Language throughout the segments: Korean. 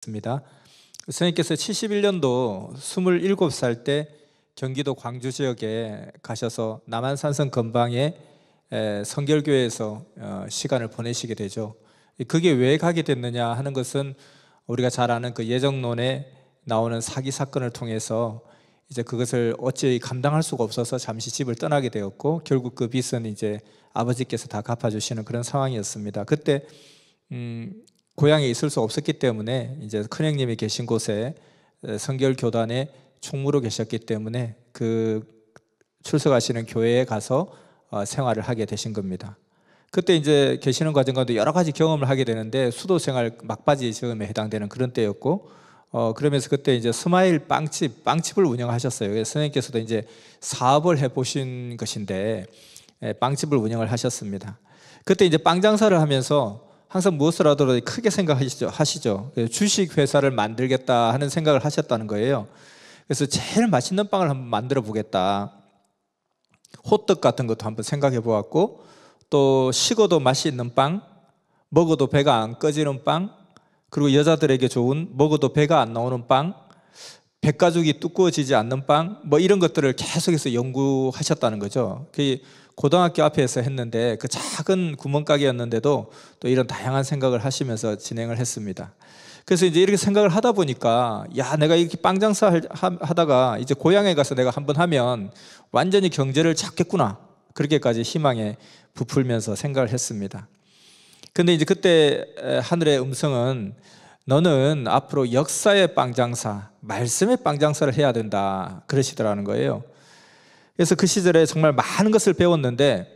있습니다. 선생님께서 71년도 27살 때 경기도 광주 지역에 가셔서 남한산성 근방의 성결교회에서 시간을 보내시게 되죠. 그게 왜 가게 됐느냐 하는 것은 우리가 잘 아는 그 예정론에 나오는 사기 사건을 통해서 이제 그것을 어찌 감당할 수가 없어서 잠시 집을 떠나게 되었고, 결국 그 빚은 이제 아버지께서 다 갚아주시는 그런 상황이었습니다. 그때 고향에 있을 수 없었기 때문에 이제 큰형님이 계신 곳에 성결교단의 총무로 계셨기 때문에 그 출석하시는 교회에 가서 생활을 하게 되신 겁니다. 그때 이제 계시는 과정 가운데 여러 가지 경험을 하게 되는데, 수도 생활 막바지 즈음에 해당되는 그런 때였고, 그러면서 그때 이제 스마일 빵집을 운영하셨어요. 그래서 선생님께서도 이제 사업을 해보신 것인데 빵집을 운영을 하셨습니다. 그때 이제 빵 장사를 하면서 항상 무엇을 하더라도 크게 생각하시죠. 주식 회사를 만들겠다 하는 생각을 하셨다는 거예요. 그래서 제일 맛있는 빵을 한번 만들어 보겠다. 호떡 같은 것도 한번 생각해 보았고, 또 식어도 맛이 있는 빵, 먹어도 배가 안 꺼지는 빵, 그리고 여자들에게 좋은 먹어도 배가 안 나오는 빵, 백가죽이 두꺼워지지 않는 빵, 뭐 이런 것들을 계속해서 연구하셨다는 거죠. 그 고등학교 앞에서 했는데 그 작은 구멍가게였는데도 또 이런 다양한 생각을 하시면서 진행을 했습니다. 그래서 이제 이렇게 생각을 하다 보니까, 야, 내가 이렇게 빵 장사 하다가 이제 고향에 가서 내가 한번 하면 완전히 경제를 잡겠구나, 그렇게까지 희망에 부풀면서 생각을 했습니다. 근데 이제 그때 하늘의 음성은, 너는 앞으로 역사의 빵 장사, 말씀의 빵 장사를 해야 된다, 그러시더라는 거예요. 그래서 그 시절에 정말 많은 것을 배웠는데,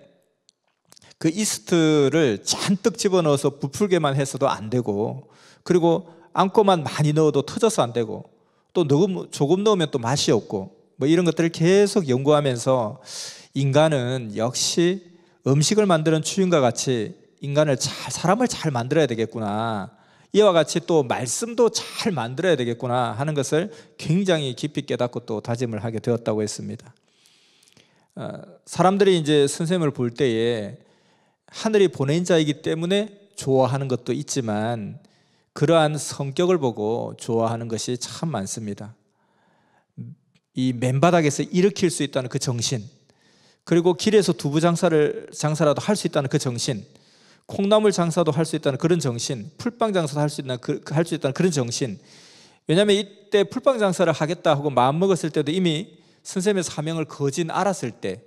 그 이스트를 잔뜩 집어넣어서 부풀게만 해서도 안 되고, 그리고 앙꼬만 많이 넣어도 터져서 안 되고, 또 조금 넣으면 또 맛이 없고, 뭐 이런 것들을 계속 연구하면서 인간은 역시 음식을 만드는 주인과 같이 사람을 잘 만들어야 되겠구나, 이와 같이 또 말씀도 잘 만들어야 되겠구나 하는 것을 굉장히 깊이 깨닫고 또 다짐을 하게 되었다고 했습니다. 사람들이 이제 선생님을 볼 때에 하늘이 보낸 자이기 때문에 좋아하는 것도 있지만, 그러한 성격을 보고 좋아하는 것이 참 많습니다. 이 맨바닥에서 일으킬 수 있다는 그 정신, 그리고 길에서 두부 장사라도 할 수 있다는 그 정신, 콩나물 장사도 할 수 있다는 그런 정신, 풀빵 장사도 할 수 있다는 그런 정신. 왜냐하면 이때 풀빵 장사를 하겠다 하고 마음먹었을 때도 이미 선생님의 사명을 거진 알았을 때,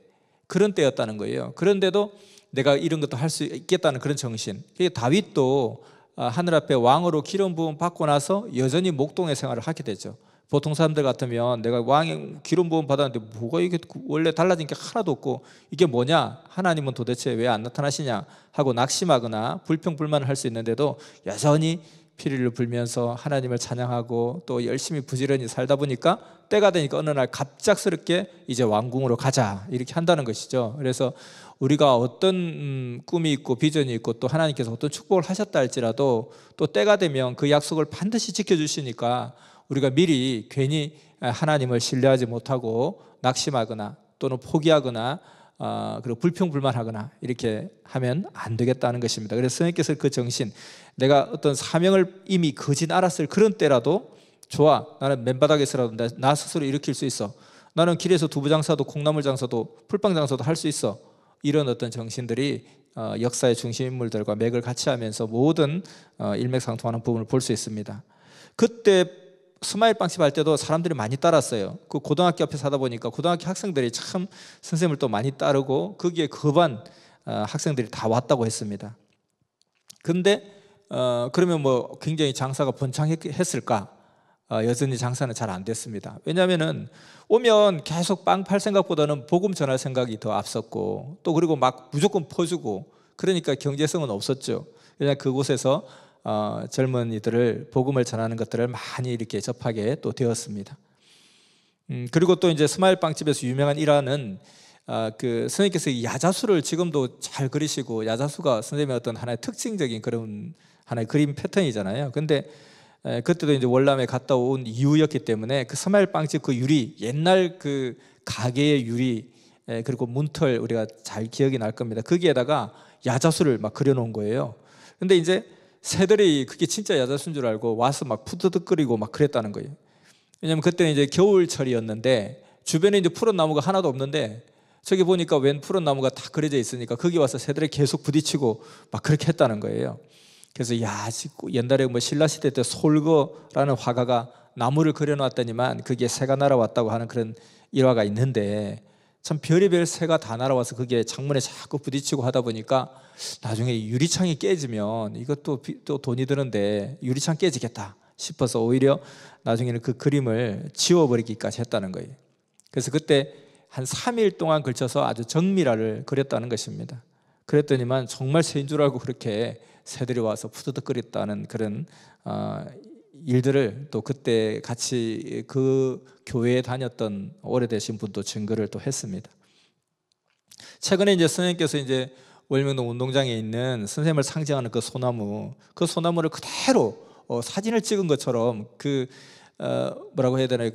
그런 때였다는 거예요. 그런데도 내가 이런 것도 할 수 있겠다는 그런 정신. 다윗도 하늘 앞에 왕으로 기름 부음 받고 나서 여전히 목동의 생활을 하게 되죠. 보통 사람들 같으면 내가 왕의 기름 부음 받았는데 뭐가 이게 원래 달라진 게 하나도 없고 이게 뭐냐, 하나님은 도대체 왜 안 나타나시냐 하고 낙심하거나 불평불만을 할 수 있는데도 여전히 피리를 불면서 하나님을 찬양하고 또 열심히 부지런히 살다 보니까 때가 되니까 어느 날 갑작스럽게 이제 왕궁으로 가자, 이렇게 한다는 것이죠. 그래서 우리가 어떤 꿈이 있고 비전이 있고 또 하나님께서 어떤 축복을 하셨다 할지라도 또 때가 되면 그 약속을 반드시 지켜주시니까, 우리가 미리 괜히 하나님을 신뢰하지 못하고 낙심하거나 또는 포기하거나 그리고 불평불만하거나 이렇게 하면 안 되겠다는 것입니다. 그래서 선생님께서 그 정신, 내가 어떤 사명을 이미 거진 알았을 그런 때라도 좋아, 나는 맨바닥에서라도 나 스스로 일으킬 수 있어, 나는 길에서 두부 장사도 콩나물 장사도 풀빵 장사도 할 수 있어, 이런 어떤 정신들이 역사의 중심 인물들과 맥을 같이 하면서 모든 일맥상통하는 부분을 볼 수 있습니다. 그때 스마일 빵집 할 때도 사람들이 많이 따랐어요. 그 고등학교 앞에 사다 보니까 고등학교 학생들이 참 선생님을 또 많이 따르고 거기에 급한 학생들이 다 왔다고 했습니다. 근데 그러면 뭐 굉장히 장사가 번창했을까? 여전히 장사는 잘 안 됐습니다. 왜냐하면은 오면 계속 빵 팔 생각보다는 복음 전할 생각이 더 앞섰고, 또 그리고 막 무조건 퍼주고, 그러니까 경제성은 없었죠. 그냥 그곳에서 젊은이들을 복음을 전하는 것들을 많이 이렇게 접하게 또 되었습니다. 그리고 또 이제 스마일 빵집에서 유명한 일화는, 그 선생님께서 야자수를 지금도 잘 그리시고, 야자수가 선생님의 어떤 하나의 특징적인 그런 하나의 그림 패턴이잖아요. 근데 그때도 이제 월남에 갔다 온 이후였기 때문에 그 스마일 빵집 그 유리, 옛날 그 가게의 유리, 그리고 문틀 우리가 잘 기억이 날 겁니다. 거기에다가 야자수를 막 그려놓은 거예요. 근데 이제 새들이 그게 진짜 야자수인 줄 알고 와서 막 푸드득거리고 막 그랬다는 거예요. 왜냐면 그때는 이제 겨울철이었는데 주변에 이제 푸른 나무가 하나도 없는데 저기 보니까 웬 푸른 나무가 다 그려져 있으니까 거기 와서 새들이 계속 부딪히고 막 그렇게 했다는 거예요. 그래서 야, 옛날에 뭐 신라시대 때 솔거라는 화가가 나무를 그려놨더니만 그게 새가 날아왔다고 하는 그런 일화가 있는데, 참 별의별 새가 다 날아와서 그게 창문에 자꾸 부딪히고 하다 보니까 나중에 유리창이 깨지면 이것도 또 돈이 드는데 유리창 깨지겠다 싶어서 오히려 나중에는 그 그림을 지워버리기까지 했다는 거예요. 그래서 그때 한 3일 동안 걸쳐서 아주 정밀화를 그렸다는 것입니다. 그랬더니만 정말 새인 줄 알고 그렇게 새들이 와서 푸드득거렸다는 그런 일들을 또 그때 같이 그 교회에 다녔던 오래되신 분도 증거를 또 했습니다. 최근에 이제 선생님께서 이제 월명동 운동장에 있는 선생님을 상징하는 그 소나무를 그대로 사진을 찍은 것처럼 뭐라고 해야 되나요?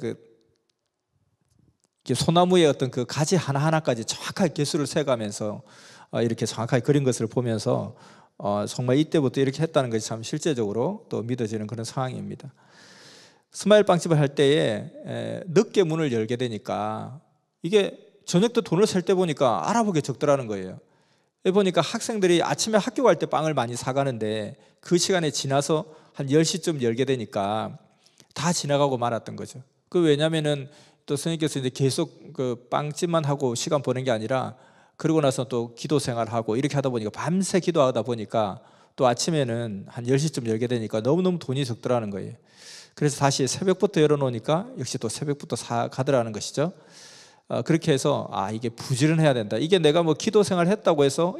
소나무의 어떤 그 가지 하나하나까지 정확하게 개수를 세가면서 이렇게 정확하게 그린 것을 보면서 정말 이때부터 이렇게 했다는 것이 참 실제적으로 또 믿어지는 그런 상황입니다. 스마일 빵집을 할 때에 늦게 문을 열게 되니까 이게 저녁 때 돈을 셀 때 보니까 알아보게 적더라는 거예요. 보니까 학생들이 아침에 학교 갈 때 빵을 많이 사가는데 그 시간에 지나서 한 10시쯤 열게 되니까 다 지나가고 말았던 거죠. 왜냐면은 또 선생님께서 이제 계속 그 빵집만 하고 시간 보낸 게 아니라 그러고 나서 또 기도 생활하고 이렇게 하다 보니까 밤새 기도하다 보니까 또 아침에는 한 10시쯤 열게 되니까 너무너무 돈이 적더라는 거예요. 그래서 다시 새벽부터 열어놓으니까 역시 또 새벽부터 가더라는 것이죠. 그렇게 해서 이게 부지런해야 된다. 이게 내가 뭐 기도 생활 했다고 해서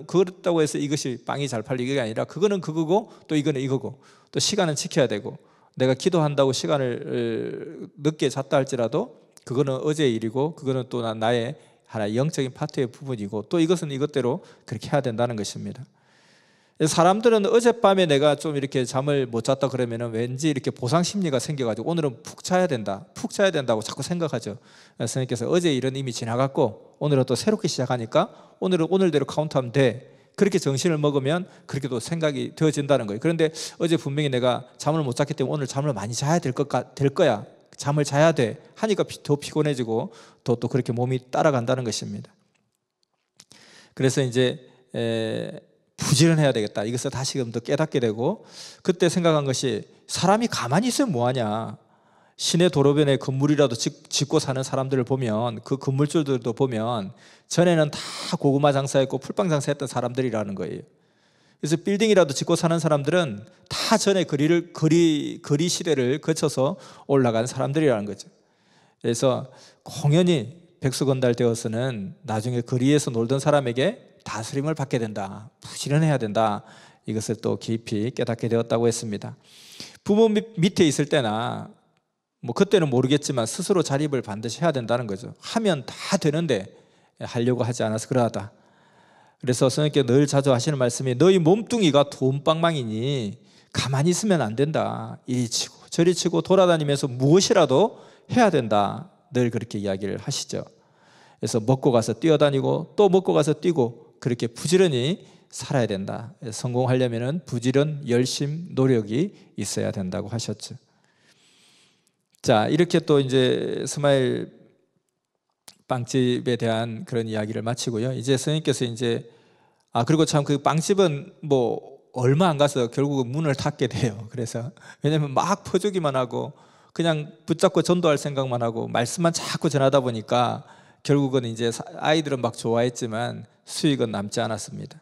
그렇다고 해서 이것이 빵이 잘 팔리는 아니라 그거는 그거고 또 이거는 이거고 또 시간은 지켜야 되고, 내가 기도한다고 시간을 늦게 잤다 할지라도 그거는 어제의 일이고 그거는 또 나의 하나의 영적인 파트의 부분이고 또 이것은 이것대로 그렇게 해야 된다는 것입니다. 사람들은 어젯밤에 내가 좀 이렇게 잠을 못 잤다 그러면 왠지 이렇게 보상 심리가 생겨가지고 오늘은 푹 자야 된다고 자꾸 생각하죠. 선생님께서 어제 일은 이미 지나갔고 오늘은 또 새롭게 시작하니까 오늘은 오늘대로 카운트하면 돼. 그렇게 정신을 먹으면 그렇게 또 생각이 되어진다는 거예요. 그런데 어제 분명히 내가 잠을 못 잤기 때문에 오늘 잠을 많이 자야 될 거야. 잠을 자야 돼 하니까 더 피곤해지고 또 그렇게 몸이 따라간다는 것입니다. 그래서 이제 부지런해야 되겠다. 이것을 다시금 더 깨닫게 되고, 그때 생각한 것이 사람이 가만히 있으면 뭐하냐. 시내 도로변에 건물이라도 짓고 사는 사람들을 보면 그 건물주들도 보면 전에는 다 고구마 장사했고 풀빵 장사했던 사람들이라는 거예요. 그래서 빌딩이라도 짓고 사는 사람들은 다 전에 거리 시대를 거쳐서 올라간 사람들이라는 거죠. 그래서 공연히 백수건달 되어서는 나중에 거리에서 놀던 사람에게 다스림을 받게 된다. 부지런해야 된다. 이것을 또 깊이 깨닫게 되었다고 했습니다. 부모 밑에 있을 때나 뭐 그때는 모르겠지만 스스로 자립을 반드시 해야 된다는 거죠. 하면 다 되는데 하려고 하지 않아서 그러하다. 그래서 선생님께 늘 자주 하시는 말씀이 너희 몸뚱이가 돈방망이니 가만히 있으면 안 된다. 이리 치고 저리 치고 돌아다니면서 무엇이라도 해야 된다. 늘 그렇게 이야기를 하시죠. 그래서 먹고 가서 뛰어다니고 또 먹고 가서 뛰고 그렇게 부지런히 살아야 된다. 성공하려면 부지런, 열심, 노력이 있어야 된다고 하셨죠. 자, 이렇게 또 이제 스마일 빵집에 대한 그런 이야기를 마치고요. 이제 선생님께서 이제 그리고 참 그 빵집은 뭐 얼마 안 가서 결국은 문을 닫게 돼요. 그래서 왜냐하면 막 퍼주기만 하고 그냥 붙잡고 전도할 생각만 하고 말씀만 자꾸 전하다 보니까 결국은 이제 아이들은 막 좋아했지만 수익은 남지 않았습니다.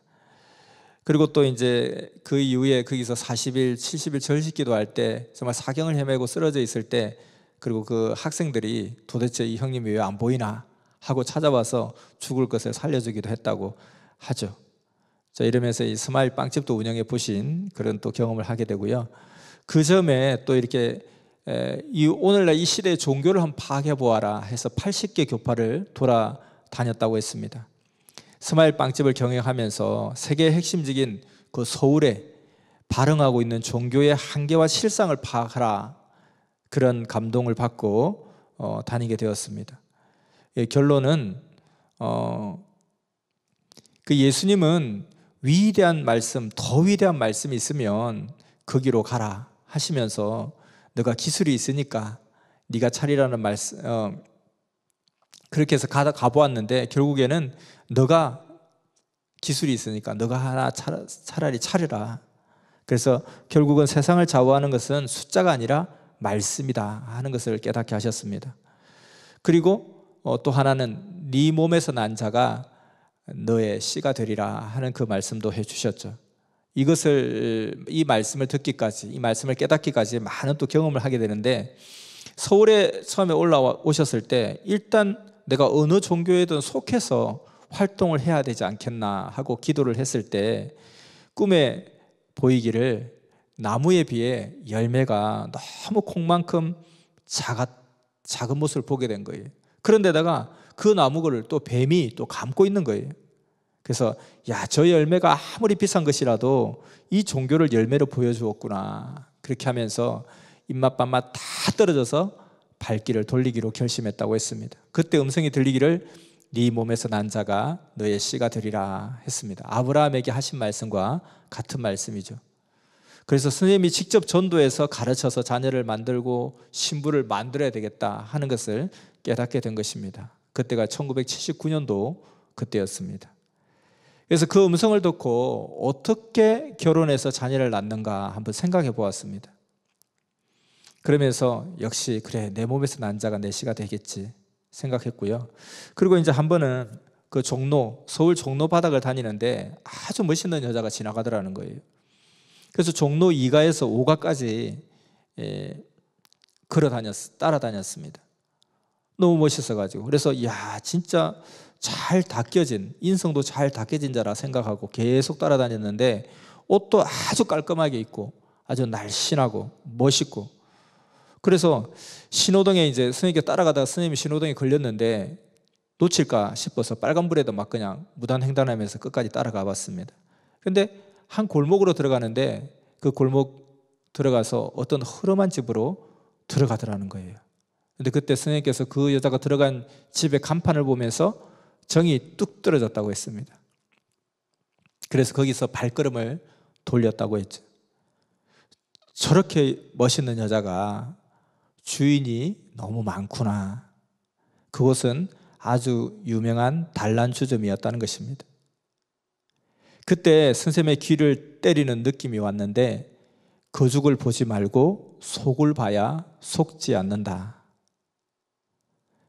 그리고 또 이제 그 이후에 거기서 40일, 70일 절식기도 할 때 정말 사경을 헤매고 쓰러져 있을 때, 그리고 그 학생들이 도대체 이 형님이 왜 안 보이나 하고 찾아와서 죽을 것을 살려주기도 했다고 하죠. 자, 이러면서 이 스마일 빵집도 운영해 보신 그런 또 경험을 하게 되고요. 그 점에 또 이렇게 오늘날 이 시대의 종교를 한번 파악해 보아라 해서 80개 교파를 돌아다녔다고 했습니다. 스마일 빵집을 경영하면서 세계의 핵심적인 그 서울에 발흥하고 있는 종교의 한계와 실상을 파악하라, 그런 감동을 받고 다니게 되었습니다. 결론은 그 예수님은 위대한 말씀, 더 위대한 말씀이 있으면 거기로 가라 하시면서 너가 기술이 있으니까 네가 차리라는 말씀, 그렇게 해서 가보았는데 결국에는 너가 기술이 있으니까 너가 하나 차라리 차려라. 그래서 결국은 세상을 좌우하는 것은 숫자가 아니라 말씀이다 하는 것을 깨닫게 하셨습니다. 그리고 또 하나는 네 몸에서 난 자가 너의 씨가 되리라 하는 그 말씀도 해주셨죠. 이 말씀을 듣기까지, 이 말씀을 깨닫기까지 많은 또 경험을 하게 되는데, 서울에 처음에 올라오셨을 때 일단 내가 어느 종교에든 속해서 활동을 해야 되지 않겠나 하고 기도를 했을 때 꿈에 보이기를 나무에 비해 열매가 너무 콩만큼 작은 모습을 보게 된 거예요. 그런데다가 그 나무를 또 뱀이 또 감고 있는 거예요. 그래서 저 열매가 아무리 비싼 것이라도 이 종교를 열매로 보여주었구나. 그렇게 하면서 입맛 다 떨어져서 발길을 돌리기로 결심했다고 했습니다. 그때 음성이 들리기를 네 몸에서 난 자가 너의 씨가 되리라 했습니다. 아브라함에게 하신 말씀과 같은 말씀이죠. 그래서 선생님이 직접 전도해서 가르쳐서 자녀를 만들고 신부를 만들어야 되겠다 하는 것을 깨닫게 된 것입니다. 그때가 1979년도 그때였습니다. 그래서 그 음성을 듣고 어떻게 결혼해서 자녀를 낳는가 한번 생각해 보았습니다. 그러면서 역시 그래, 내 몸에서 난 자가 내 씨가 되겠지 생각했고요. 그리고 이제 한 번은 그 서울 종로 바닥을 다니는데 아주 멋있는 여자가 지나가더라는 거예요. 그래서 종로 2가에서 5가까지 따라다녔습니다. 너무 멋있어가지고. 그래서 진짜 잘 닦여진, 인성도 잘 닦여진 자라 생각하고 계속 따라다녔는데, 옷도 아주 깔끔하게 입고 아주 날씬하고 멋있고. 그래서 신호등에 이제 선생님께 따라가다가 선생님이 신호등에 걸렸는데 놓칠까 싶어서 빨간불에도 막 그냥 무단횡단하면서 끝까지 따라가 봤습니다. 근데 한 골목으로 들어가는데 그 골목 들어가서 어떤 허름한 집으로 들어가더라는 거예요. 근데 그때 선생님께서 그 여자가 들어간 집의 간판을 보면서 정이 뚝 떨어졌다고 했습니다. 그래서 거기서 발걸음을 돌렸다고 했죠. 저렇게 멋있는 여자가 주인이 너무 많구나. 그곳은 아주 유명한 단란주점이었다는 것입니다. 그때 선생님의 귀를 때리는 느낌이 왔는데, 거죽을 보지 말고 속을 봐야 속지 않는다.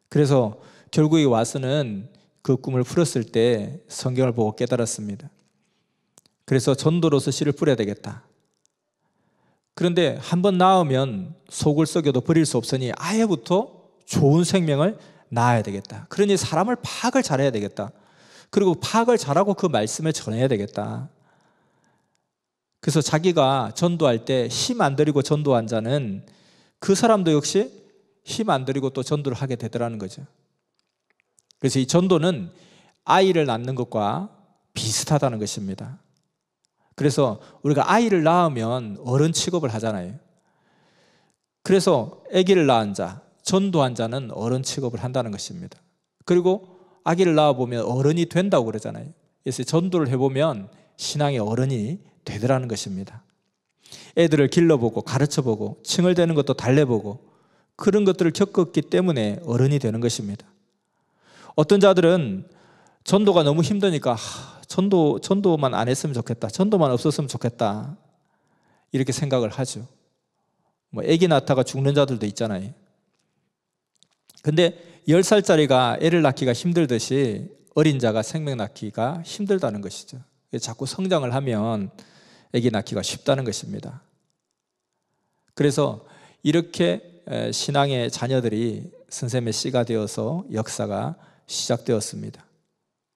그래서 결국에 와서는 그 꿈을 풀었을 때 성경을 보고 깨달았습니다. 그래서 전도로서 씨를 뿌려야 되겠다. 그런데 한번 낳으면 속을 썩여도 버릴 수 없으니 아예부터 좋은 생명을 낳아야 되겠다. 그러니 사람을 파악을 잘해야 되겠다. 그리고 파악을 잘하고 그 말씀을 전해야 되겠다. 그래서 자기가 전도할 때 힘 안 들이고 전도한 자는 그 사람도 역시 힘 안 들이고 또 전도를 하게 되더라는 거죠. 그래서 이 전도는 아이를 낳는 것과 비슷하다는 것입니다. 그래서 우리가 아이를 낳으면 어른 취급을 하잖아요. 그래서 아기를 낳은 자, 전도한 자는 어른 취급을 한다는 것입니다. 그리고 아기를 낳아보면 어른이 된다고 그러잖아요. 그래서 전도를 해보면 신앙의 어른이 되더라는 것입니다. 애들을 길러보고 가르쳐보고 칭을 대는 것도 달래보고 그런 것들을 겪었기 때문에 어른이 되는 것입니다. 어떤 자들은 전도가 너무 힘드니까 전도만 안 했으면 좋겠다, 전도만 없었으면 좋겠다, 이렇게 생각을 하죠. 아기 낳다가 죽는 자들도 있잖아요. 근데 10살짜리가 애를 낳기가 힘들듯이 어린 자가 생명 낳기가 힘들다는 것이죠. 자꾸 성장을 하면 아기 낳기가 쉽다는 것입니다. 그래서 이렇게 신앙의 자녀들이 선생님의 씨가 되어서 역사가 시작되었습니다.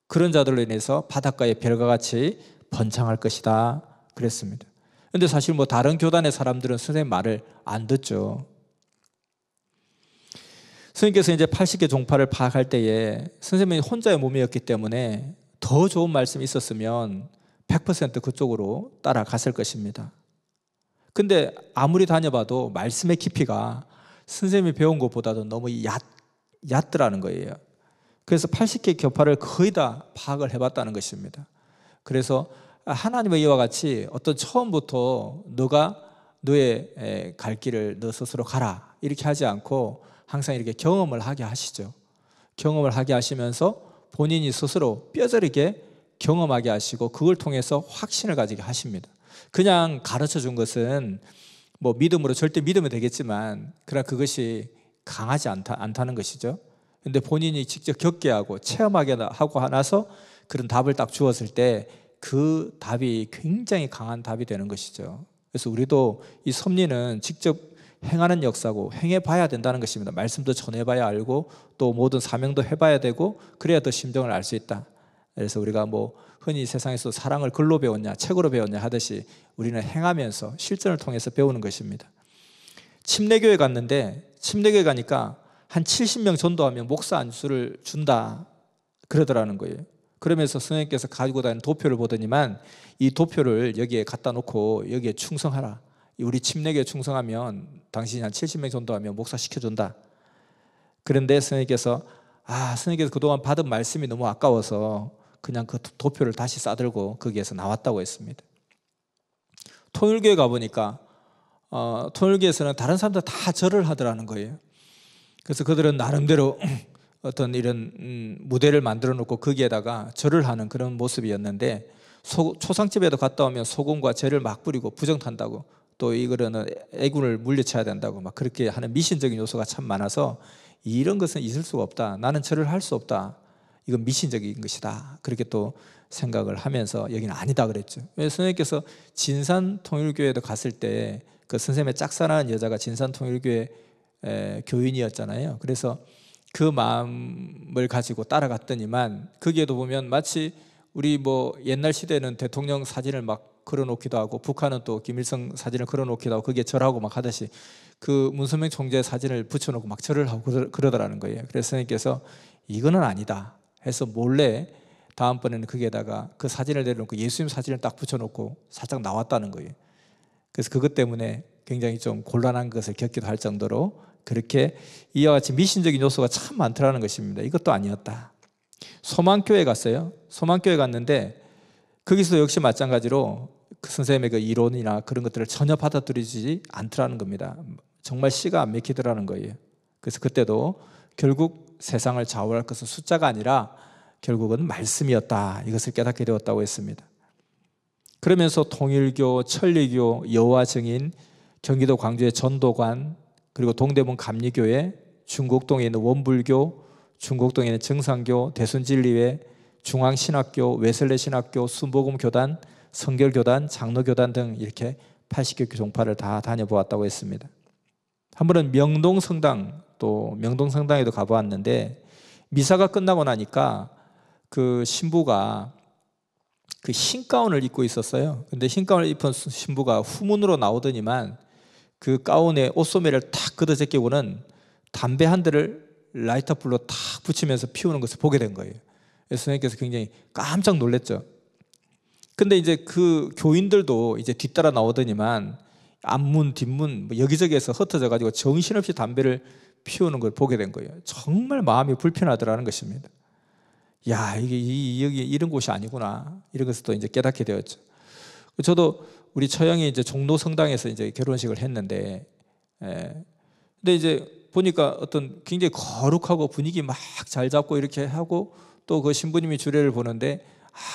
그런 자들로 인해서 바닷가의 별과 같이 번창할 것이다 그랬습니다. 그런데 사실 다른 교단의 사람들은 선생님 말을 안 듣죠. 선생님께서 이제 80개 종파를 파악할 때에 선생님이 혼자의 몸이었기 때문에 더 좋은 말씀이 있었으면 100% 그쪽으로 따라갔을 것입니다. 근데 아무리 다녀봐도 말씀의 깊이가 선생님이 배운 것보다도 너무 얕더라는 거예요. 그래서 80개 교파를 거의 다 파악을 해봤다는 것입니다. 그래서 하나님의 이와 같이 어떤 처음부터 너가 너의 갈 길을 너 스스로 가라 이렇게 하지 않고 항상 이렇게 경험을 하게 하시죠. 경험을 하게 하시면서 본인이 스스로 뼈저리게 경험하게 하시고 그걸 통해서 확신을 가지게 하십니다. 그냥 가르쳐 준 것은 뭐 믿음으로 절대 믿으면 되겠지만 그러나 그것이 강하지 않다는 것이죠. 근데 본인이 직접 겪게 하고 체험하게 하고 나서 그런 답을 딱 주었을 때 그 답이 굉장히 강한 답이 되는 것이죠. 그래서 우리도 이 섭리는 직접 행하는 역사고 행해 봐야 된다는 것입니다. 말씀도 전해 봐야 알고 또 모든 사명도 해봐야 되고 그래야 더 심정을 알 수 있다. 그래서 우리가 뭐 흔히 세상에서 사랑을 글로 배웠냐 책으로 배웠냐 하듯이 우리는 행하면서 실전을 통해서 배우는 것입니다. 침례교회 갔는데 침례교회 가니까 한 70명 전도하면 목사 안수를 준다 그러더라는 거예요. 그러면서 선생님께서 가지고 다니는 도표를 보더니만 이 도표를 여기에 갖다 놓고 여기에 충성하라. 우리 침례교회 충성하면 당신이 한 70명 전도하면 목사 시켜준다. 그런데 선생님께서 그동안 받은 말씀이 너무 아까워서 그냥 그 도표를 다시 싸들고 거기에서 나왔다고 했습니다. 통일교회 가보니까 통일교회에서는 다른 사람들 다 절을 하더라는 거예요. 그래서 그들은 나름대로 어떤 이런 무대를 만들어 놓고 거기에다가 절을 하는 그런 모습이었는데 초상집에도 갔다 오면 소금과 재를 막 뿌리고 부정탄다고 또 이거는 애군을 물리쳐야 된다고 막 그렇게 하는 미신적인 요소가 참 많아서 이런 것은 있을 수가 없다. 나는 절을 할 수 없다. 이건 미신적인 것이다. 그렇게 또 생각을 하면서 여기는 아니다 그랬죠. 선생님께서 진산통일교회도 갔을 때 그 선생님의 짝사랑하는 여자가 진산통일교회 교인이었잖아요. 그래서 그 마음을 가지고 따라갔더니만 거기에도 보면 마치 우리 뭐 옛날 시대는 대통령 사진을 막 걸어놓기도 하고 북한은 또 김일성 사진을 걸어놓기도 하고 거기에 절하고 막 하듯이 그 문선명 총재 사진을 붙여놓고 막 절을 하고 그러더라는 거예요. 그래서 선생님께서 이거는 아니다 해서 몰래 다음번에는 거기에다가 그 사진을 내려놓고 예수님 사진을 딱 붙여놓고 살짝 나왔다는 거예요. 그래서 그것 때문에 굉장히 좀 곤란한 것을 겪기도 할 정도로 그렇게 이와 같이 미신적인 요소가 참 많더라는 것입니다. 이것도 아니었다. 소망교회 갔어요. 소망교회 갔는데 거기서 역시 마찬가지로 그 선생님의 그 이론이나 그런 것들을 전혀 받아들이지 않더라는 겁니다. 정말 씨가 안 맥히더라는 거예요. 그래서 그때도 결국 세상을 좌우할 것은 숫자가 아니라 결국은 말씀이었다. 이것을 깨닫게 되었다고 했습니다. 그러면서 통일교, 천리교, 여호와증인, 경기도 광주의 전도관, 그리고 동대문 감리교회, 중곡동에 있는 원불교, 중곡동에 있는 정상교, 대순진리회, 중앙신학교, 웨슬레신학교, 순복음교단, 성결교단, 장로교단 등 이렇게 80개 종파를 다 다녀보았다고 했습니다. 한 번은 명동성당, 또 명동성당에도 가보았는데 미사가 끝나고 나니까 그 신부가 그 흰 가운을 입고 있었어요. 근데 흰 가운을 입은 신부가 후문으로 나오더니만 그 가운에 옷소매를 탁 걷어제끼고는 담배 한 대를 라이터 불로 탁 붙이면서 피우는 것을 보게 된 거예요. 그래서 선생님께서 굉장히 깜짝 놀랐죠. 근데 이제 그 교인들도 이제 뒤따라 나오더니만 앞문 뒷문 뭐 여기저기에서 흩어져 가지고 정신없이 담배를 피우는 걸 보게 된 거예요. 정말 마음이 불편하더라는 것입니다. 야, 이게 여기 이런 곳이 아니구나. 이런 것을 또 이제 깨닫게 되었죠. 저도 우리 처형이 이제 종로 성당에서 이제 결혼식을 했는데, 근데 이제 보니까 어떤 굉장히 거룩하고 분위기 막 잘 잡고 이렇게 하고 또 그 신부님이 주례를 보는데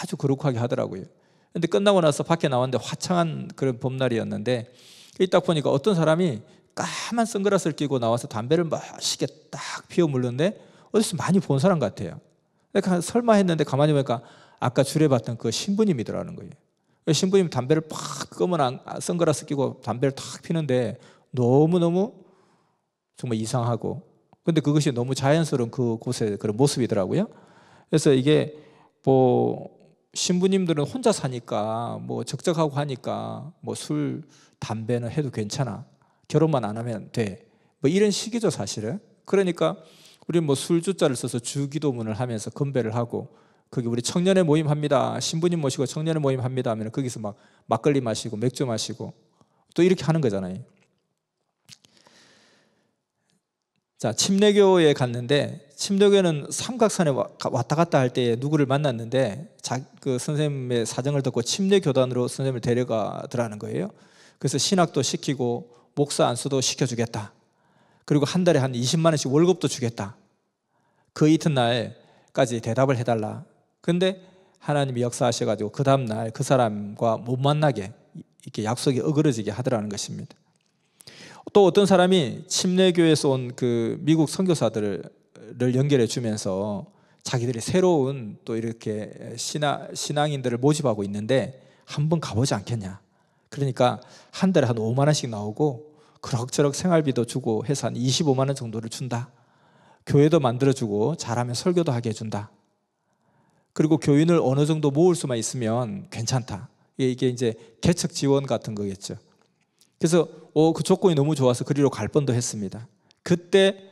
아주 거룩하게 하더라고요. 근데 끝나고 나서 밖에 나왔는데 화창한 그런 봄날이었는데 딱 보니까 어떤 사람이 까만 선글라스를 끼고 나와서 담배를 멋있게 딱 피워 물는데 어디서 많이 본 사람 같아요. 그러니까 설마 했는데 가만히 보니까 아까 주례받던 그 신부님이더라는 거예요. 신부님 담배를 팍 검은 선글라스 끼고 담배를 탁 피는데 너무너무 정말 이상하고 근데 그것이 너무 자연스러운 그곳의 그런 모습이더라고요. 그래서 이게 뭐 신부님들은 혼자 사니까 뭐 적적하고 하니까 뭐 술, 담배는 해도 괜찮아. 결혼만 안 하면 돼. 뭐 이런 식이죠, 사실은. 그러니까 우리 뭐 술주자를 써서 주기도문을 하면서 건배를 하고 거기 우리 청년의 모임 합니다. 신부님 모시고 청년의 모임 합니다 하면 거기서 막 막걸리 마시고 맥주 마시고 또 이렇게 하는 거잖아요. 자, 침례교에 갔는데 침례교는 삼각산에 왔다 갔다 할 때 누구를 만났는데 그 선생님의 사정을 듣고 침례교단으로 선생님을 데려가더라는 거예요. 그래서 신학도 시키고 목사 안수도 시켜주겠다. 그리고 한 달에 한 20만 원씩 월급도 주겠다. 그 이튿날까지 대답을 해달라. 근데 하나님이 역사하셔가지고 그 다음날 그 사람과 못 만나게 이렇게 약속이 어그러지게 하더라는 것입니다. 또 어떤 사람이 침례교에서 온 그 미국 선교사들을 연결해 주면서 자기들이 새로운 또 이렇게 신앙인들을 모집하고 있는데 한번 가보지 않겠냐. 그러니까 한 달에 한 5만 원씩 나오고 그럭저럭 생활비도 주고 해서 한 25만 원 정도를 준다. 교회도 만들어주고 잘하면 설교도 하게 해준다. 그리고 교인을 어느 정도 모을 수만 있으면 괜찮다. 이게 이제 개척 지원 같은 거겠죠. 그래서 그 조건이 너무 좋아서 그리로 갈 뻔도 했습니다. 그때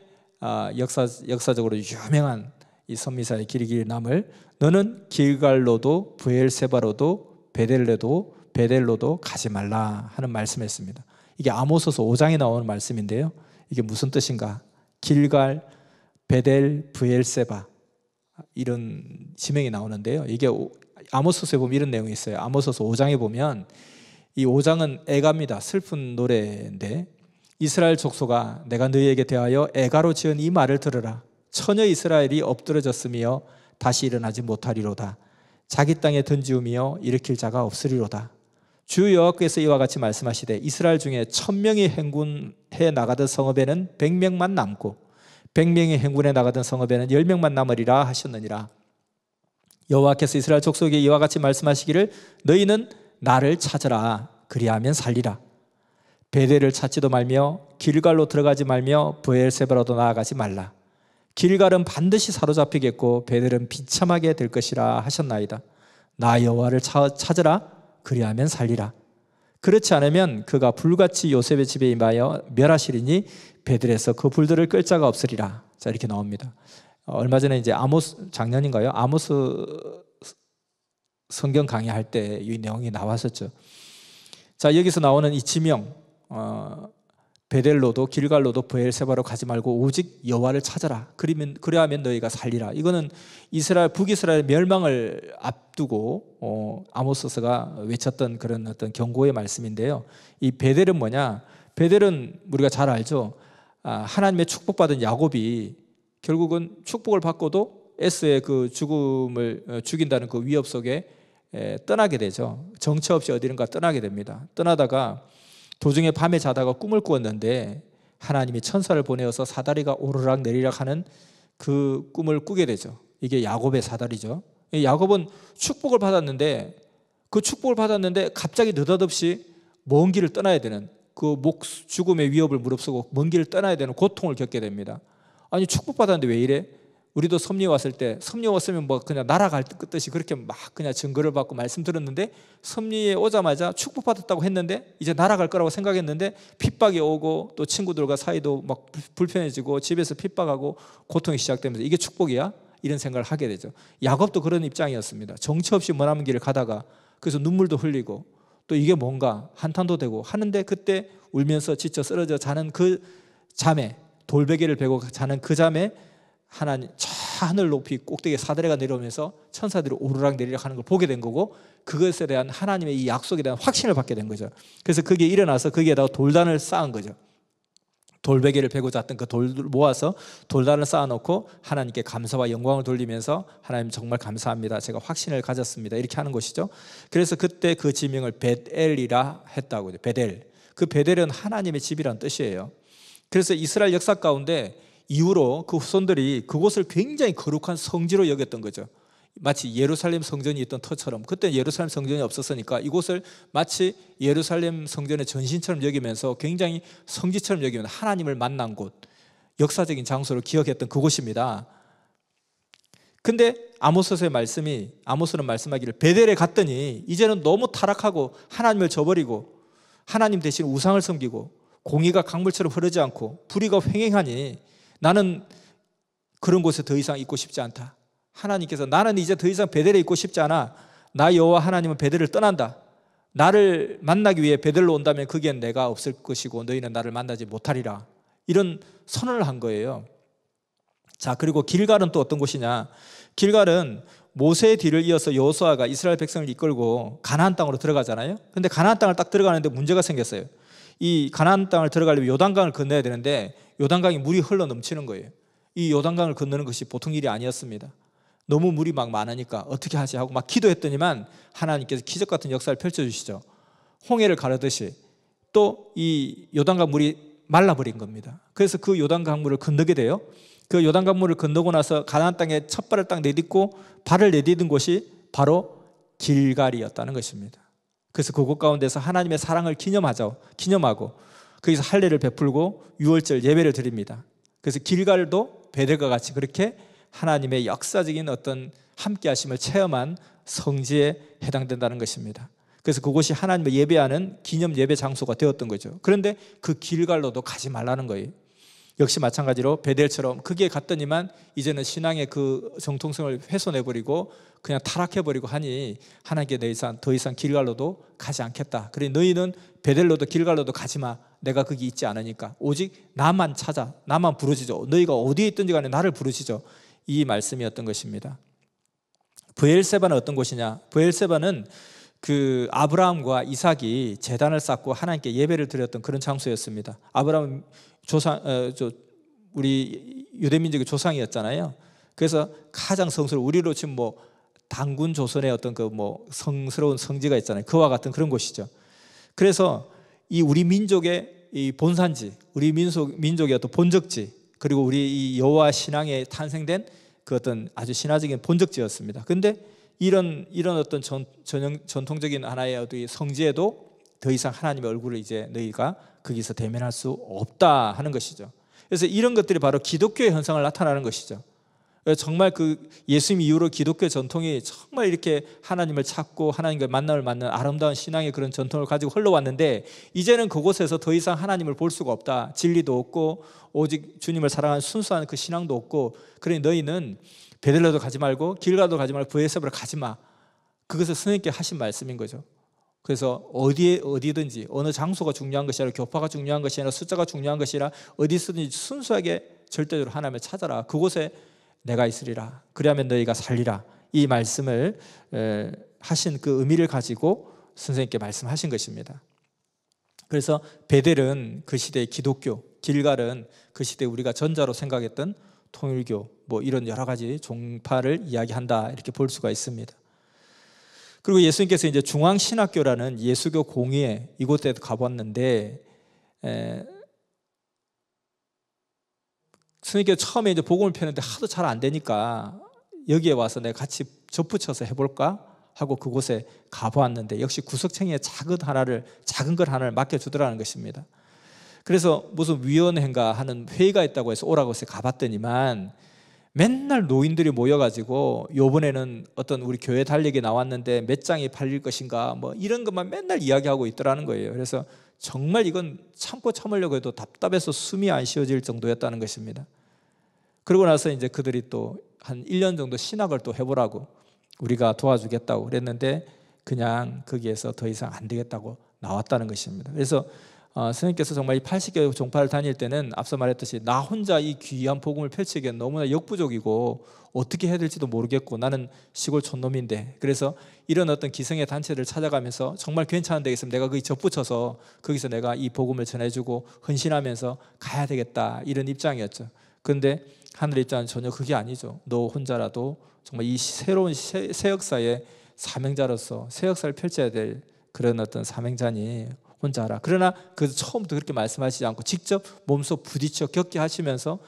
역사적으로 유명한 이 선미사의 길이 남을 너는 길갈로도 브엘세바로도 베델로도 가지 말라 하는 말씀했습니다. 이게 아모스서 5장에 나오는 말씀인데요. 이게 무슨 뜻인가? 길갈, 베델, 브엘세바 이런 지명이 나오는데요. 이게 아모스서에 보면 이런 내용이 있어요. 아모스서 5장에 보면 이 5장은 애가입니다. 슬픈 노래인데 이스라엘 족속아 내가 너희에게 대하여 애가로 지은 이 말을 들으라. 처녀 이스라엘이 엎드러졌으며 다시 일어나지 못하리로다. 자기 땅에 던지우며 일으킬 자가 없으리로다. 주 여호와께서 이와 같이 말씀하시되 이스라엘 중에 1000명이 행군해 나가던 성읍에는 100명만 남고 100명이 행군해 나가던 성읍에는 10명만 남으리라 하셨느니라. 여호와께서 이스라엘 족속에게 이와 같이 말씀하시기를 너희는 나를 찾으라. 그리하면 살리라. 베델을 찾지도 말며 길갈로 들어가지 말며 브엘세바로도 나아가지 말라. 길갈은 반드시 사로잡히겠고 베델은 비참하게 될 것이라 하셨나이다. 나 여호와를 찾으라. 그리하면 살리라. 그렇지 않으면 그가 불같이 요셉의 집에 임하여 멸하시리니 베델에서 그 불들을 끌 자가 없으리라. 자, 이렇게 나옵니다. 얼마 전에 이제 작년인가요? 아모스 성경 강의할 때 이 내용이 나왔었죠. 자, 여기서 나오는 이 지명, 베델로도 길갈로도 브엘세바로 가지 말고 오직 여호와를 찾아라. 그리하면 너희가 살리라. 이거는 북이스라엘 멸망을 앞두고 아모스서가 외쳤던 그런 어떤 경고의 말씀인데요. 이 베델은 뭐냐? 베델은 우리가 잘 알죠. 하나님의 축복받은 야곱이 결국은 축복을 받고도 에스의 그 죽음을 죽인다는 그 위협 속에 떠나게 되죠. 정처 없이 어디론가 떠나게 됩니다. 떠나다가 도중에 밤에 자다가 꿈을 꾸었는데 하나님이 천사를 보내어서 사다리가 오르락 내리락 하는 그 꿈을 꾸게 되죠. 이게 야곱의 사다리죠. 야곱은 축복을 받았는데 그 축복을 받았는데 갑자기 느닷없이 먼 길을 떠나야 되는 그 죽음의 위협을 무릅쓰고 먼 길을 떠나야 되는 고통을 겪게 됩니다. 아니 축복받았는데 왜 이래? 우리도 섭리 왔을 때 섭리 왔으면 뭐 그냥 날아갈 듯이 그렇게 막 그냥 증거를 받고 말씀 들었는데 섭리에 오자마자 축복받았다고 했는데 이제 날아갈 거라고 생각했는데 핍박이 오고 또 친구들과 사이도 막 불편해지고 집에서 핍박하고 고통이 시작되면서 이게 축복이야? 이런 생각을 하게 되죠. 야곱도 그런 입장이었습니다. 정처 없이 머나먼 길을 가다가 그래서 눈물도 흘리고 또 이게 뭔가 한탄도 되고 하는데 그때 울면서 지쳐 쓰러져 자는 그 잠에 돌베개를 베고 자는 그 잠에 하나님 저 하늘 높이 꼭대기에 사다리가 내려오면서 천사들이 오르락 내리락 하는 걸 보게 된 거고 그것에 대한 하나님의 이 약속에 대한 확신을 받게 된 거죠. 그래서 그게 일어나서 거기에다가 돌단을 쌓은 거죠. 돌베개를 베고 잤던 그 돌을 모아서 돌단을 쌓아놓고 하나님께 감사와 영광을 돌리면서 하나님 정말 감사합니다. 제가 확신을 가졌습니다. 이렇게 하는 것이죠. 그래서 그때 그 지명을 벳엘이라 했다고. 베델. 그 베델은 하나님의 집이라는 뜻이에요. 그래서 이스라엘 역사 가운데 이후로 그 후손들이 그곳을 굉장히 거룩한 성지로 여겼던 거죠. 마치 예루살렘 성전이 있던 터처럼 그때 예루살렘 성전이 없었으니까 이곳을 마치 예루살렘 성전의 전신처럼 여기면서 굉장히 성지처럼 여기면서 하나님을 만난 곳, 역사적인 장소를 기억했던 그곳입니다. 근데 아모스서의 말씀이 아모스는 말씀하기를 베델에 갔더니 이제는 너무 타락하고 하나님을 저버리고 하나님 대신 우상을 섬기고 공의가 강물처럼 흐르지 않고 불의가 횡행하니 나는 그런 곳에 더 이상 있고 싶지 않다. 하나님께서 나는 이제 더 이상 베델에 있고 싶지 않아. 나 여호와 하나님은 베델을 떠난다. 나를 만나기 위해 베델로 온다면 거기엔 내가 없을 것이고 너희는 나를 만나지 못하리라. 이런 선언을 한 거예요. 자, 그리고 길갈은 또 어떤 곳이냐? 길갈은 모세의 뒤를 이어서 여호수아가 이스라엘 백성을 이끌고 가나안 땅으로 들어가잖아요. 근데 가나안 땅을 딱 들어가는데 문제가 생겼어요. 이 가나안 땅을 들어가려면 요단강을 건너야 되는데 요단강이 물이 흘러 넘치는 거예요. 이 요단강을 건너는 것이 보통 일이 아니었습니다. 너무 물이 막 많으니까 어떻게 하지 하고 막 기도했더니만 하나님께서 기적 같은 역사를 펼쳐주시죠. 홍해를 가르듯이 또 이 요단강 물이 말라버린 겁니다. 그래서 그 요단강 물을 건너게 돼요. 그 요단강 물을 건너고 나서 가나안 땅에 첫 발을 딱 내딛고 발을 내딛은 곳이 바로 길갈이었다는 것입니다. 그래서 그곳 가운데서 하나님의 사랑을 기념하고 거기서 할례를 베풀고 유월절 예배를 드립니다. 그래서 길갈도 베델과 같이 그렇게 하나님의 역사적인 어떤 함께 하심을 체험한 성지에 해당된다는 것입니다. 그래서 그곳이 하나님을 예배하는 기념 예배 장소가 되었던 거죠. 그런데 그 길갈로도 가지 말라는 거예요. 역시 마찬가지로 베델처럼 거기에 갔더니만 이제는 신앙의 그 정통성을 훼손해버리고 그냥 타락해버리고 하니 하나님께 더 이상 길갈로도 가지 않겠다. 그래 너희는 베델로도 길갈로도 가지 마. 내가 거기 있지 않으니까 오직 나만 찾아, 나만 부르짖어. 너희가 어디에 있든지 간에 나를 부르짖어. 이 말씀이었던 것입니다. 브엘세바는 어떤 곳이냐? 브엘세바는 그 아브라함과 이삭이 제단을 쌓고 하나님께 예배를 드렸던 그런 장소였습니다. 아브라함 우리 유대민족의 조상이었잖아요. 그래서 가장 성스러운 우리로 지금 뭐 단군 조선의 어떤 그 뭐 성스러운 성지가 있잖아요. 그와 같은 그런 곳이죠. 그래서 이 우리 민족의 이 본산지, 우리 민족의 어떤 본적지, 그리고 우리 이 여호와 신앙에 탄생된 그 어떤 아주 신화적인 본적지였습니다. 그런데 이런 어떤 전통적인 하나의 어떤 성지에도 더 이상 하나님의 얼굴을 이제 너희가 거기서 대면할 수 없다 하는 것이죠. 그래서 이런 것들이 바로 기독교의 현상을 나타나는 것이죠. 정말 그 예수님 이후로 기독교 전통이 정말 이렇게 하나님을 찾고 하나님과 만남을 맞는 아름다운 신앙의 그런 전통을 가지고 흘러왔는데 이제는 그곳에서 더 이상 하나님을 볼 수가 없다. 진리도 없고 오직 주님을 사랑하는 순수한 그 신앙도 없고 그러니 너희는 베들레도 가지 말고 길갈도 가지 말고 브엘세바로 가지 마. 그것을 선생님께 하신 말씀인 거죠. 그래서 어디든지 어느 장소가 중요한 것이 아니라 교파가 중요한 것이 아니라 숫자가 중요한 것이 아니라 어디서든지 순수하게 절대적으로 하나님을 찾아라. 그곳에 내가 있으리라. 그리하면 너희가 살리라. 이 말씀을 하신 그 의미를 가지고 선생님께 말씀하신 것입니다. 그래서 베델은 그 시대의 기독교, 길갈은 그 시대 우리가 전자로 생각했던 통일교 뭐 이런 여러 가지 종파를 이야기한다 이렇게 볼 수가 있습니다. 그리고 예수님께서 이제 중앙신학교라는 예수교 공의회 이곳에 가봤는데 스님께서 처음에 이제 복음을 펴는데 하도 잘 안 되니까 여기에 와서 내가 같이 접붙여서 해볼까 하고 그곳에 가보았는데 역시 구석탱이에 작은 걸 하나를 맡겨주더라는 것입니다. 그래서 무슨 위원회인가 하는 회의가 있다고 해서 오라고 해서 가봤더니만 맨날 노인들이 모여가지고 요번에는 어떤 우리 교회 달력이 나왔는데 몇 장이 팔릴 것인가 뭐 이런 것만 맨날 이야기하고 있더라는 거예요. 그래서 정말 이건 참으려고 해도 답답해서 숨이 안 쉬어질 정도였다는 것입니다. 그러고 나서 이제 그들이 또 한 1년 정도 신학을 또 해보라고 우리가 도와주겠다고 그랬는데 그냥 거기에서 더 이상 안 되겠다고 나왔다는 것입니다. 그래서 선생님께서 정말 이 80개 종파를 다닐 때는 앞서 말했듯이 나 혼자 이 귀한 복음을 펼치기엔 너무나 역부족이고 어떻게 해야 될지도 모르겠고 나는 시골 촌놈인데 그래서 이런 어떤 기성의 단체를 찾아가면서 정말 괜찮은 데 있으면 내가 거기 접붙여서 거기서 내가 이 복음을 전해주고 헌신하면서 가야 되겠다 이런 입장이었죠. 그런데 하늘의 입장은 전혀 그게 아니죠. 너 혼자라도 정말 이 새로운 새 역사의 사명자로서 새 역사를 펼쳐야 될 그런 어떤 사명자니 혼자 하라. 그러나 그 처음부터 그렇게 말씀하시지 않고 직접 몸소 부딪혀 겪게 하시면서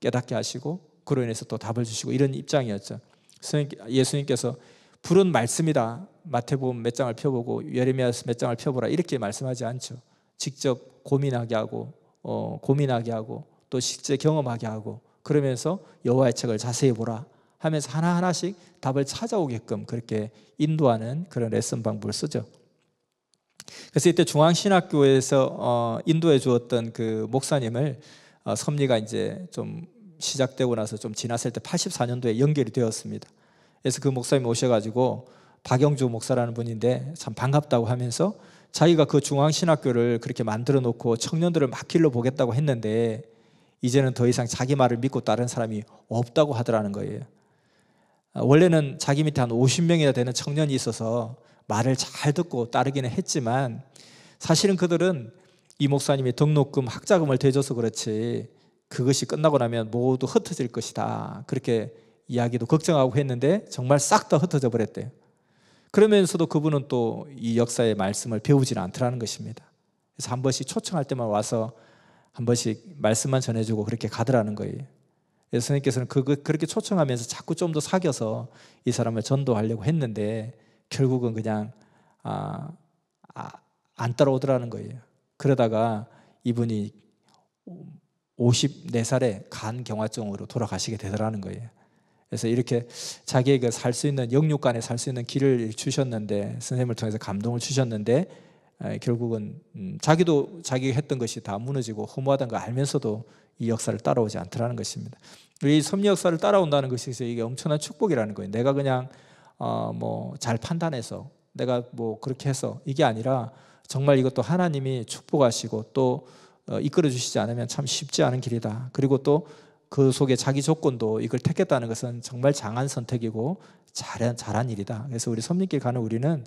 깨닫게 하시고 그로 인해서 또 답을 주시고 이런 입장이었죠. 예수님께서 불은 말씀이다. 마태복음 몇 장을 펴보고 예레미야서 몇 장을 펴보라 이렇게 말씀하지 않죠. 직접 고민하게 하고 또 실제 경험하게 하고 그러면서 여호와의 책을 자세히 보라 하면서 하나하나씩 답을 찾아오게끔 그렇게 인도하는 그런 레슨 방법을 쓰죠. 그래서 이때 중앙신학교에서 인도해 주었던 그 목사님을 섭리가 이제 좀 시작되고 나서 좀 지났을 때 84년도에 연결이 되었습니다. 그래서 그 목사님이 오셔가지고 박영주 목사라는 분인데 참 반갑다고 하면서 자기가 그 중앙신학교를 그렇게 만들어 놓고 청년들을 막 길러보겠다고 했는데 이제는 더 이상 자기 말을 믿고 따르는 사람이 없다고 하더라는 거예요. 원래는 자기 밑에 한 50명이나 되는 청년이 있어서 말을 잘 듣고 따르기는 했지만 사실은 그들은 이 목사님이 등록금, 학자금을 대줘서 그렇지 그것이 끝나고 나면 모두 흩어질 것이다, 그렇게 이야기도 걱정하고 했는데 정말 싹 다 흩어져 버렸대요. 그러면서도 그분은 또 이 역사의 말씀을 배우지는 않더라는 것입니다. 그래서 한 번씩 초청할 때만 와서 한 번씩 말씀만 전해주고 그렇게 가더라는 거예요. 그래서 선생님께서는 그렇게 초청하면서 자꾸 좀 더 사귀어서 이 사람을 전도하려고 했는데 결국은 그냥 안 따라오더라는 거예요. 그러다가 이분이 54살에 간 경화증으로 돌아가시게 되더라는 거예요. 그래서 이렇게 자기에게 살 수 있는, 영육간에 살 수 있는 길을 주셨는데, 선생님을 통해서 감동을 주셨는데 결국은 자기도 자기가 했던 것이 다 무너지고 허무하다는 걸 알면서도 이 역사를 따라오지 않더라는 것입니다. 이 섭리 역사를 따라온다는 것이 이게 엄청난 축복이라는 거예요. 내가 그냥 뭐 잘 판단해서 내가 뭐 그렇게 해서 이게 아니라 정말 이것도 하나님이 축복하시고 또 이끌어 주시지 않으면 참 쉽지 않은 길이다. 그리고 또 그 속에 자기 조건도 이걸 택했다는 것은 정말 장한 선택이고 잘한 일이다. 그래서 우리 섭리길 가는 우리는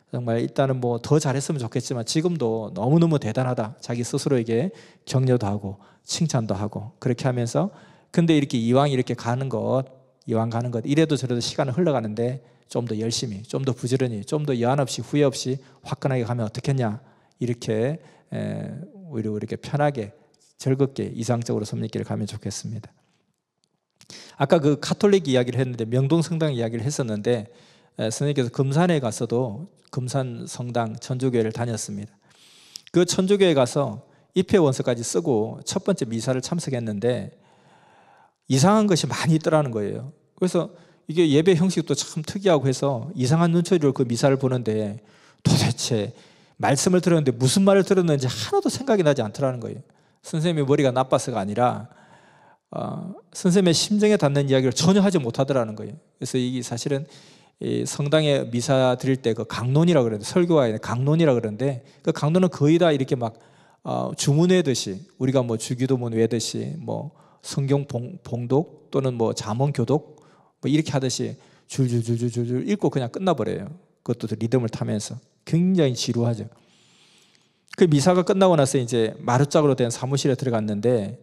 정말 일단은 뭐 더 잘했으면 좋겠지만 지금도 너무너무 대단하다, 자기 스스로에게 격려도 하고 칭찬도 하고 그렇게 하면서, 근데 이렇게 이왕 이렇게 가는 것, 이래도 저래도 시간은 흘러가는데 좀 더 열심히, 좀 더 부지런히, 좀 더 여한 없이 후회 없이 화끈하게 가면 어떻겠냐, 이렇게 오히려 이렇게 편하게 즐겁게 이상적으로 섭리길을 가면 좋겠습니다. 아까 그 가톨릭 이야기를 했는데, 명동성당 이야기를 했었는데, 선생님께서 금산에 가서도 금산 성당 천주교회를 다녔습니다. 그 천주교회 가서 입회원서까지 쓰고 첫 번째 미사를 참석했는데 이상한 것이 많이 있더라는 거예요. 그래서 이게 예배 형식도 참 특이하고 해서 이상한 눈초리로 그 미사를 보는데 도대체 말씀을 들었는데 무슨 말을 들었는지 하나도 생각이 나지 않더라는 거예요. 선생님의 머리가 나빠서가 아니라 선생님의 심정에 닿는 이야기를 전혀 하지 못하더라는 거예요. 그래서 이게 사실은 이 성당에 미사 드릴 때 그 강론이라고 그러는데, 설교와의 강론이라고 그러는데 그 강론은 거의 다 이렇게 막 주문 외듯이, 우리가 뭐 주기도문 외듯이 뭐 성경 봉독 또는 뭐 잠언 교독 뭐 이렇게 하듯이 줄줄줄줄줄 읽고 그냥 끝나버려요. 그것도 리듬을 타면서 굉장히 지루하죠. 그 미사가 끝나고 나서 이제 마룻짝으로 된 사무실에 들어갔는데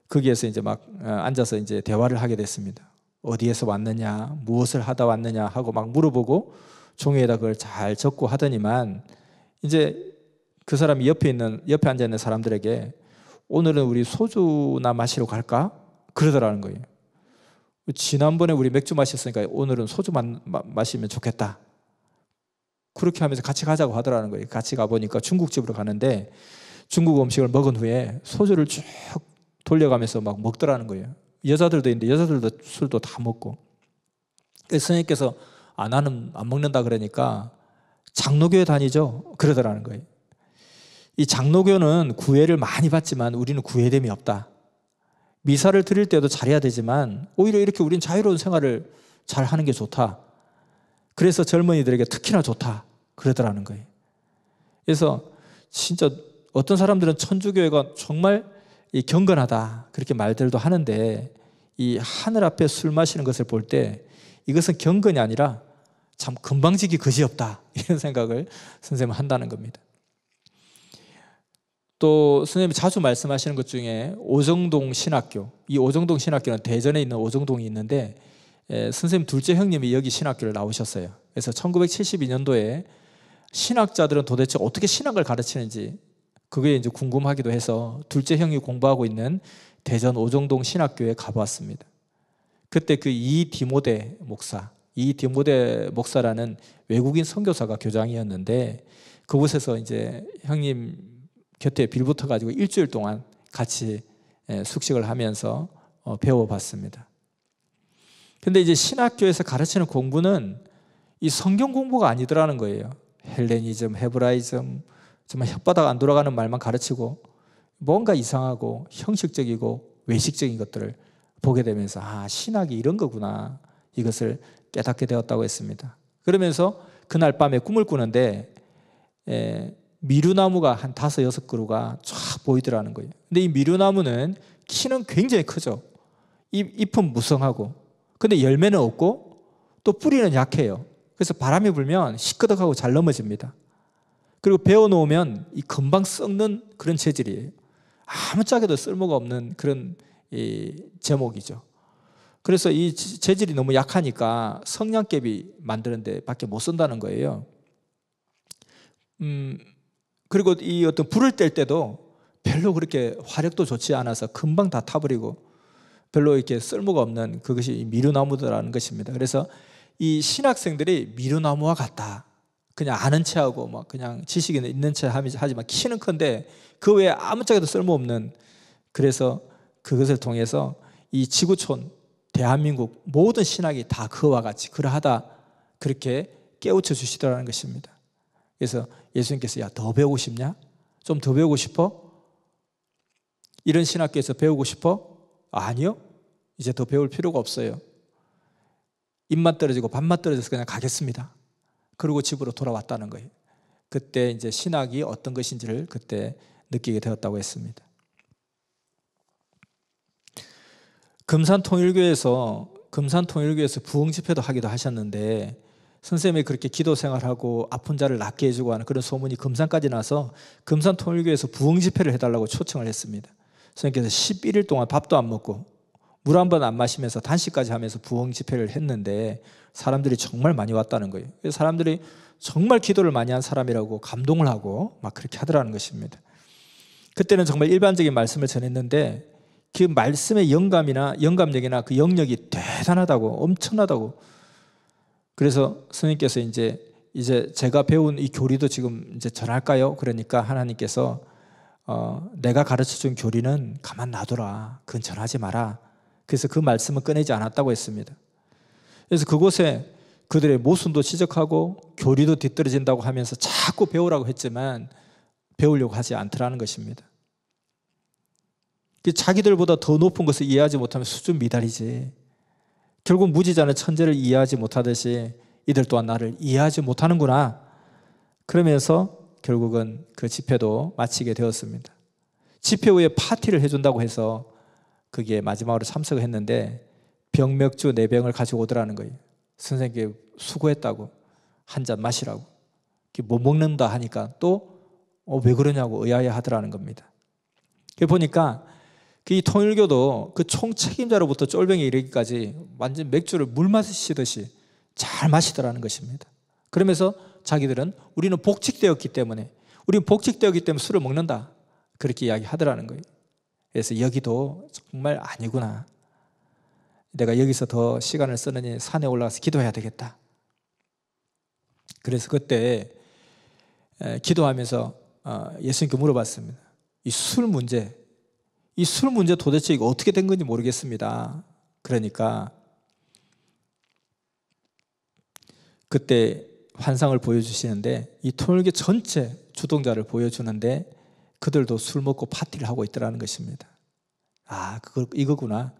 거기에서 이제 막 앉아서 이제 대화를 하게 됐습니다. 어디에서 왔느냐, 무엇을 하다 왔느냐 하고 막 물어보고 종이에다 그걸 잘 적고 하더니만 이제 그 사람이 옆에 앉아 있는 사람들에게 오늘은 우리 소주나 마시러 갈까? 그러더라는 거예요. 지난번에 우리 맥주 마셨으니까 오늘은 소주만 마시면 좋겠다. 그렇게 하면서 같이 가자고 하더라는 거예요. 같이 가보니까 중국집으로 가는데 중국 음식을 먹은 후에 소주를 쭉 돌려가면서 막 먹더라는 거예요. 여자들도 있는데 여자들도 술도 다 먹고. 그래서 선생님께서 나는 안 먹는다 그러니까 장로교회 다니죠? 그러더라는 거예요. 이 장로교는 구애를 많이 받지만 우리는 구애됨이 없다. 미사를 드릴 때도 잘해야 되지만 오히려 이렇게 우리는 자유로운 생활을 잘 하는 게 좋다. 그래서 젊은이들에게 특히나 좋다. 그러더라는 거예요. 그래서 진짜 어떤 사람들은 천주교회가 정말 경건하다 그렇게 말들도 하는데, 이 하늘 앞에 술 마시는 것을 볼 때 이것은 경건이 아니라 참 건방지기 그지없다, 이런 생각을 선생님은 한다는 겁니다. 또 선생님이 자주 말씀하시는 것 중에 오정동 신학교, 이 오정동 신학교는 대전에 있는 오정동이 있는데 선생님 둘째 형님이 여기 신학교를 나오셨어요. 그래서 1972년도에 신학자들은 도대체 어떻게 신학을 가르치는지 그게 이제 궁금하기도 해서 둘째 형이 공부하고 있는 대전 오정동 신학교에 가보았습니다. 그때 그 이디모데 목사라는 외국인 선교사가 교장이었는데 그곳에서 이제 형님 곁에 빌붙어 가지고 일주일 동안 같이 숙식을 하면서 배워봤습니다. 근데 이제 신학교에서 가르치는 공부는 이 성경 공부가 아니더라는 거예요. 헬레니즘, 헤브라이즘, 정말 혓바닥 안 돌아가는 말만 가르치고 뭔가 이상하고 형식적이고 외식적인 것들을 보게 되면서 신학이 이런 거구나, 이것을 깨닫게 되었다고 했습니다. 그러면서 그날 밤에 꿈을 꾸는데 미루나무가 한 5-6그루가 쫙 보이더라는 거예요. 근데 이 미루나무는 키는 굉장히 크죠. 잎은 무성하고, 근데 열매는 없고 또 뿌리는 약해요. 그래서 바람이 불면 시끄덕하고 잘 넘어집니다. 그리고 베어놓으면 이 금방 썩는 그런 재질이에요. 아무짝에도 쓸모가 없는 그런 이 제목이죠. 그래서 이 재질이 너무 약하니까 성냥개비 만드는데 밖에 못 쓴다는 거예요. 그리고 이 어떤 불을 뗄 때도 별로 그렇게 화력도 좋지 않아서 금방 다 타버리고 별로 이렇게 쓸모가 없는 그것이 미루나무더라는 것입니다. 그래서 이 신학생들이 미루나무와 같다. 그냥 아는 체하고 막 그냥 지식이 있는 체 하지만 키는 큰데 그 외에 아무짝에도 쓸모없는, 그래서 그것을 통해서 이 지구촌 대한민국 모든 신학이 다 그와 같이 그러하다, 그렇게 깨우쳐 주시더라는 것입니다. 그래서 예수님께서 야, 더 배우고 싶냐? 좀 더 배우고 싶어? 이런 신학교에서 배우고 싶어? 아니요, 이제 더 배울 필요가 없어요. 입맛 떨어지고 밥맛 떨어져서 그냥 가겠습니다. 그리고 집으로 돌아왔다는 거예요. 그때 이제 신학이 어떤 것인지를 그때 느끼게 되었다고 했습니다. 금산통일교에서 부흥 집회도 하기도 하셨는데, 선생님이 그렇게 기도 생활하고 아픈 자를 낫게 해주고 하는 그런 소문이 금산까지 나서 금산통일교에서 부흥 집회를 해달라고 초청을 했습니다. 선생님께서 11일 동안 밥도 안 먹고 물 한 번 안 마시면서 단식까지 하면서 부흥 집회를 했는데 사람들이 정말 많이 왔다는 거예요. 그래서 사람들이 정말 기도를 많이 한 사람이라고 감동을 하고 막 그렇게 하더라는 것입니다. 그때는 정말 일반적인 말씀을 전했는데 그 말씀의 영감력이나 그 영역이 대단하다고, 엄청나다고. 그래서 스님께서 이제 제가 배운 이 교리도 지금 이제 전할까요? 그러니까 하나님께서 내가 가르쳐준 교리는 가만 놔둬라. 그건 전하지 마라. 그래서 그 말씀은 꺼내지 않았다고 했습니다. 그래서 그곳에 그들의 모순도 지적하고 교리도 뒤떨어진다고 하면서 자꾸 배우라고 했지만 배우려고 하지 않더라는 것입니다. 자기들보다 더 높은 것을 이해하지 못하면 수준 미달이지. 결국 무지자는 천재를 이해하지 못하듯이 이들 또한 나를 이해하지 못하는구나. 그러면서 결국은 그 집회도 마치게 되었습니다. 집회 후에 파티를 해준다고 해서 그게 마지막으로 참석을 했는데 병맥주 4병을 가지고 오더라는 거예요. 선생님께 수고했다고, 한 잔 마시라고. 못 먹는다 하니까 또 왜 그러냐고 의아해 하더라는 겁니다. 보니까 이 통일교도 그 총책임자로부터 쫄병에 이르기까지 완전 맥주를 물 마시듯이 잘 마시더라는 것입니다. 그러면서 자기들은 우리는 복직되었기 때문에 술을 먹는다, 그렇게 이야기하더라는 거예요. 그래서 여기도 정말 아니구나. 내가 여기서 더 시간을 쓰느니 산에 올라가서 기도해야 되겠다. 그래서 그때 기도하면서 예수님께 물어봤습니다. 이 술 문제 도대체 이거 어떻게 된 건지 모르겠습니다. 그러니까 그때 환상을 보여주시는데 이 통일교 전체 주동자를 보여주는데 그들도 술 먹고 파티를 하고 있더라는 것입니다. 아, 이거구나.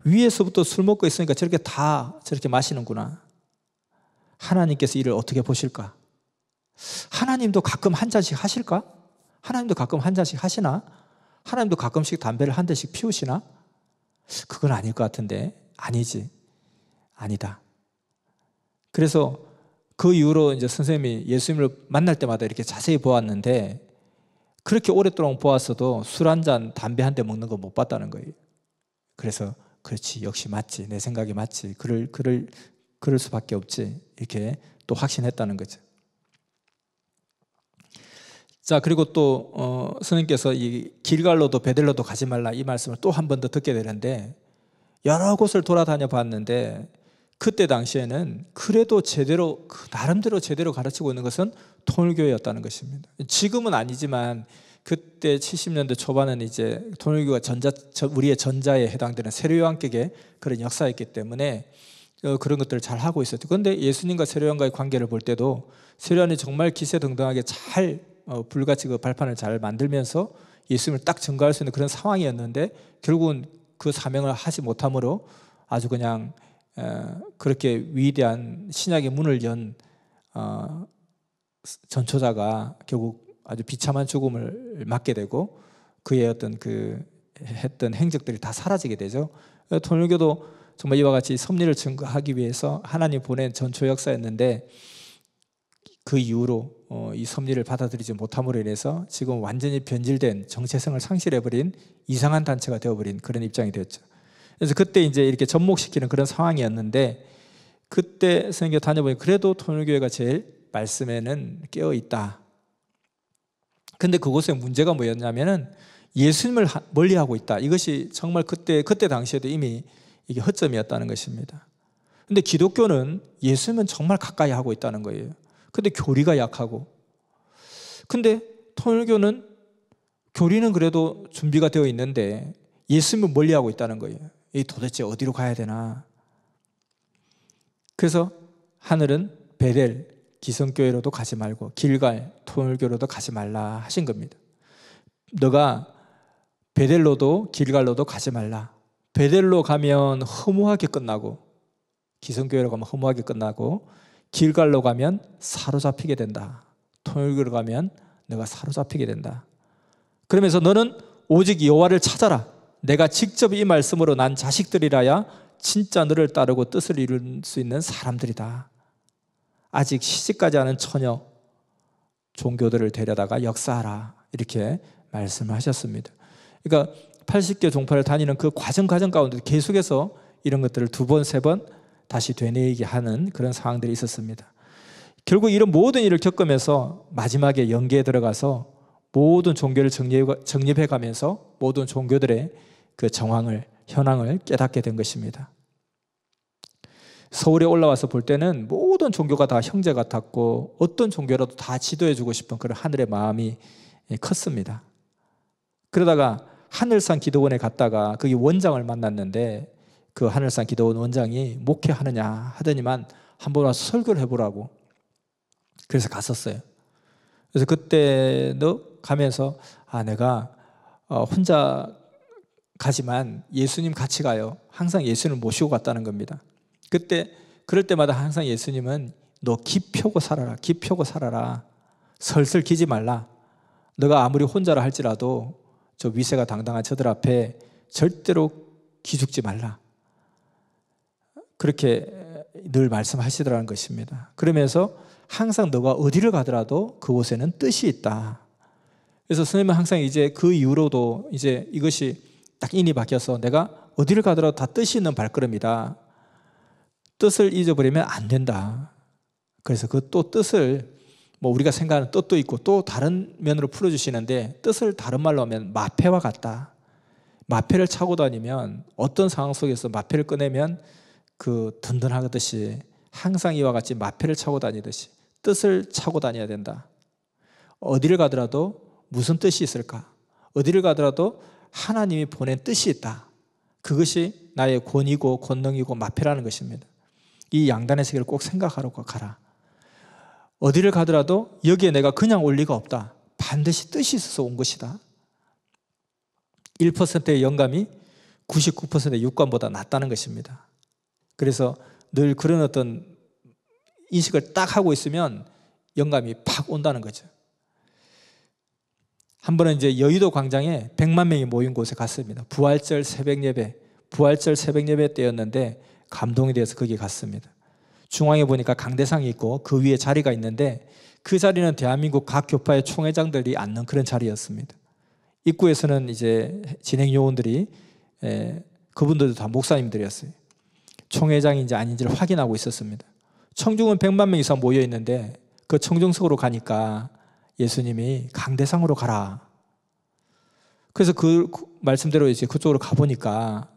위에서부터 술 먹고 있으니까 저렇게 마시는구나. 하나님께서 이를 어떻게 보실까? 하나님도 가끔 한 잔씩 하실까? 하나님도 가끔 한 잔씩 하시나? 하나님도 가끔씩 담배를 한 대씩 피우시나? 그건 아닐 것 같은데. 아니지. 아니다. 그래서 그 이후로 이제 선생님이 예수님을 만날 때마다 이렇게 자세히 보았는데 그렇게 오랫동안 보았어도 술 한 잔, 담배 한 대 먹는 거 못 봤다는 거예요. 그래서 그렇지, 역시 맞지, 내 생각이 맞지, 그럴 수밖에 없지, 이렇게 또 확신했다는 거죠. 자, 그리고 또 선생님께서 이 길갈로도 베델로도 가지 말라, 이 말씀을 또 한 번 더 듣게 되는데 여러 곳을 돌아다녀 봤는데 그때 당시에는 그래도 나름대로 제대로 가르치고 있는 것은 통일교였다는 것입니다. 지금은 아니지만 그때 70년대 초반은 이제 통일교가 우리의 전자에 해당되는 세례요한격의 그런 역사였기 때문에 그런 것들을 잘 하고 있었죠. 그런데 예수님과 세례요한과의 관계를 볼 때도 세례요한이 정말 기세등등하게 잘 불같이 그 발판을 잘 만들면서 예수님을 딱 증거할 수 있는 그런 상황이었는데 결국은 그 사명을 하지 못함으로 아주 그냥 그렇게 위대한 신약의 문을 연 전초자가 결국 아주 비참한 죽음을 맞게 되고 그의 어떤 그 했던 행적들이 다 사라지게 되죠. 통일교도 정말 이와 같이 섭리를 증거하기 위해서 하나님 보낸 전초 역사였는데 그 이후로 이 섭리를 받아들이지 못함으로 인해서 지금 완전히 변질된 정체성을 상실해버린 이상한 단체가 되어버린 그런 입장이 되었죠. 그래서 그때 이제 이렇게 접목시키는 그런 상황이었는데 그때 선생님께 다녀보니 그래도 통일교회가 제일 말씀에는 깨어 있다. 근데 그곳에 문제가 뭐였냐면은 예수님을 멀리하고 있다. 이것이 정말 그때 당시에도 이미 이게 허점이었다는 것입니다. 근데 기독교는 예수님은 정말 가까이 하고 있다는 거예요. 근데 교리가 약하고, 근데 통일교는 교리는 그래도 준비가 되어 있는데 예수님을 멀리하고 있다는 거예요. 이 도대체 어디로 가야 되나? 그래서 하늘은 베델 기성교회로도 가지 말고 길갈 통일교로도 가지 말라 하신 겁니다. 너가 베델로도 길갈로도 가지 말라. 베델로 가면 허무하게 끝나고 기성교회로 가면 허무하게 끝나고 길갈로 가면 사로잡히게 된다. 통일교로 가면 내가 사로잡히게 된다. 그러면서 너는 오직 여호와를 찾아라. 내가 직접 이 말씀으로 난 자식들이라야 진짜 너를 따르고 뜻을 이룰 수 있는 사람들이다. 아직 시집가지 않은 처녀 종교들을 데려다가 역사하라. 이렇게 말씀을 하셨습니다. 그러니까 80개 종파를 다니는 그 과정 가운데 계속해서 이런 것들을 2번, 3번 다시 되뇌이게 하는 그런 상황들이 있었습니다. 결국 이런 모든 일을 겪으면서 마지막에 연계에 들어가서 모든 종교를 정립해 가면서 모든 종교들의 그 정황을, 현황을 깨닫게 된 것입니다. 서울에 올라와서 볼 때는 모든 종교가 다 형제 같았고 어떤 종교라도 다 지도해 주고 싶은 그런 하늘의 마음이 컸습니다. 그러다가 하늘산 기도원에 갔다가 거기 원장을 만났는데 그 하늘산 기도원 원장이 목회하느냐 하더니만 한번 와서 설교를 해보라고. 그래서 갔었어요. 그래서 그때도 가면서 내가 혼자 가지만 예수님 같이 가요. 항상 예수님을 모시고 갔다는 겁니다. 그럴 때마다 항상 예수님은 너 기펴고 살아라. 기펴고 살아라. 설설 기지 말라. 너가 아무리 혼자라 할지라도 저 위세가 당당한 저들 앞에 절대로 기죽지 말라. 그렇게 늘 말씀하시더라는 것입니다. 그러면서 항상 너가 어디를 가더라도 그곳에는 뜻이 있다. 그래서 선생님은 항상 이제 그 이후로도 이제 이것이 딱 인이 바뀌어서 내가 어디를 가더라도 다 뜻이 있는 발걸음이다. 뜻을 잊어버리면 안 된다. 그래서 그 또 뜻을 우리가 생각하는 뜻도 있고 또 다른 면으로 풀어주시는데 뜻을 다른 말로 하면 마패와 같다. 마패를 차고 다니면 어떤 상황 속에서 마패를 꺼내면 그 든든하듯이 항상 이와 같이 마패를 차고 다니듯이 뜻을 차고 다녀야 된다. 어디를 가더라도 무슨 뜻이 있을까? 어디를 가더라도 하나님이 보낸 뜻이 있다. 그것이 나의 권위고 권능이고 마패라는 것입니다. 이 양단의 세계를 꼭 생각하라고 가라. 어디를 가더라도 여기에 내가 그냥 올 리가 없다. 반드시 뜻이 있어서 온 것이다. 1%의 영감이 99%의 육감보다 낫다는 것입니다. 그래서 늘 그런 어떤 인식을 딱 하고 있으면 영감이 팍 온다는 거죠. 한 번은 이제 여의도 광장에 100만 명이 모인 곳에 갔습니다. 부활절 새벽 예배 때였는데 감동이 되어서 거기 갔습니다. 중앙에 보니까 강대상이 있고 그 위에 자리가 있는데 그 자리는 대한민국 각 교파의 총회장들이 앉는 그런 자리였습니다. 입구에서는 이제 진행 요원들이 그분들도 다 목사님들이었어요. 총회장인지 아닌지를 확인하고 있었습니다. 청중은 100만 명 이상 모여 있는데 그 청중석으로 가니까 예수님이 강대상으로 가라. 그래서 그 말씀대로 이제 그쪽으로 가보니까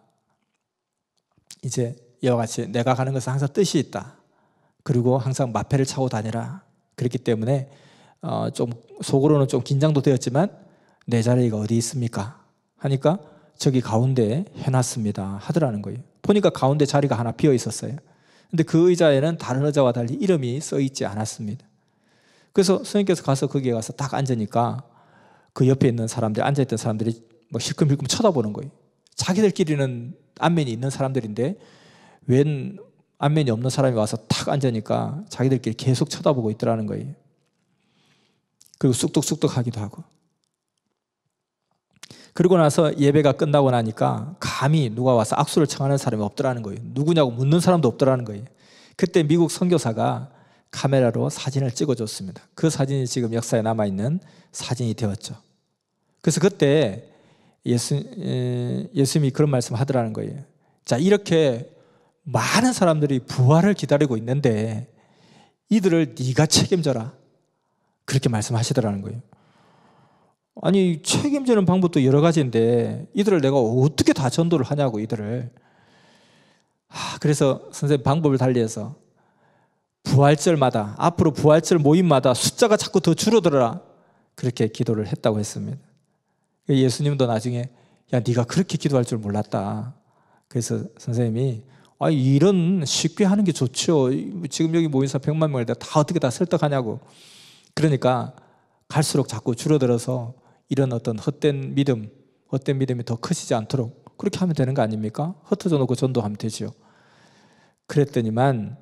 이제 이와 같이 내가 가는 것은 항상 뜻이 있다. 그리고 항상 마패를 차고 다니라. 그렇기 때문에 좀 속으로는 좀 긴장도 되었지만 내 자리가 어디 있습니까? 하니까 저기 가운데에 해놨습니다 하더라는 거예요. 보니까 가운데 자리가 하나 비어 있었어요. 근데 그 의자에는 다른 의자와 달리 이름이 써 있지 않았습니다. 그래서 선생님께서 가서 거기에 가서 딱 앉으니까 그 옆에 있는 사람들, 앉아있던 사람들이 막 실금실금 쳐다보는 거예요. 자기들끼리는 안면이 있는 사람들인데 웬 안면이 없는 사람이 와서 탁 앉으니까 자기들끼리 계속 쳐다보고 있더라는 거예요. 그리고 쑥덕쑥덕 하기도 하고. 그리고 나서 예배가 끝나고 나니까 감히 누가 와서 악수를 청하는 사람이 없더라는 거예요. 누구냐고 묻는 사람도 없더라는 거예요. 그때 미국 선교사가 카메라로 사진을 찍어줬습니다. 그 사진이 지금 역사에 남아있는 사진이 되었죠. 그래서 그때 예수님이 그런 말씀을 하더라는 거예요. 자, 이렇게 많은 사람들이 부활을 기다리고 있는데 이들을 네가 책임져라, 그렇게 말씀하시더라는 거예요. 아니, 책임지는 방법도 여러 가지인데 이들을 내가 어떻게 다 전도를 하냐고, 이들을. 그래서 선생님 방법을 달리해서 부활절마다, 앞으로 부활절 모임마다 숫자가 자꾸 더 줄어들어라, 그렇게 기도를 했다고 했습니다. 예수님도 나중에 야, 네가 그렇게 기도할 줄 몰랐다. 그래서 선생님이 이런 쉽게 하는 게 좋죠. 지금 여기 모인 사람 100만 명을 다 어떻게 다 설득하냐고. 그러니까 갈수록 자꾸 줄어들어서 이런 어떤 헛된 믿음이 더 커지지 않도록 그렇게 하면 되는 거 아닙니까? 흩어져 놓고 전도하면 되죠. 그랬더니만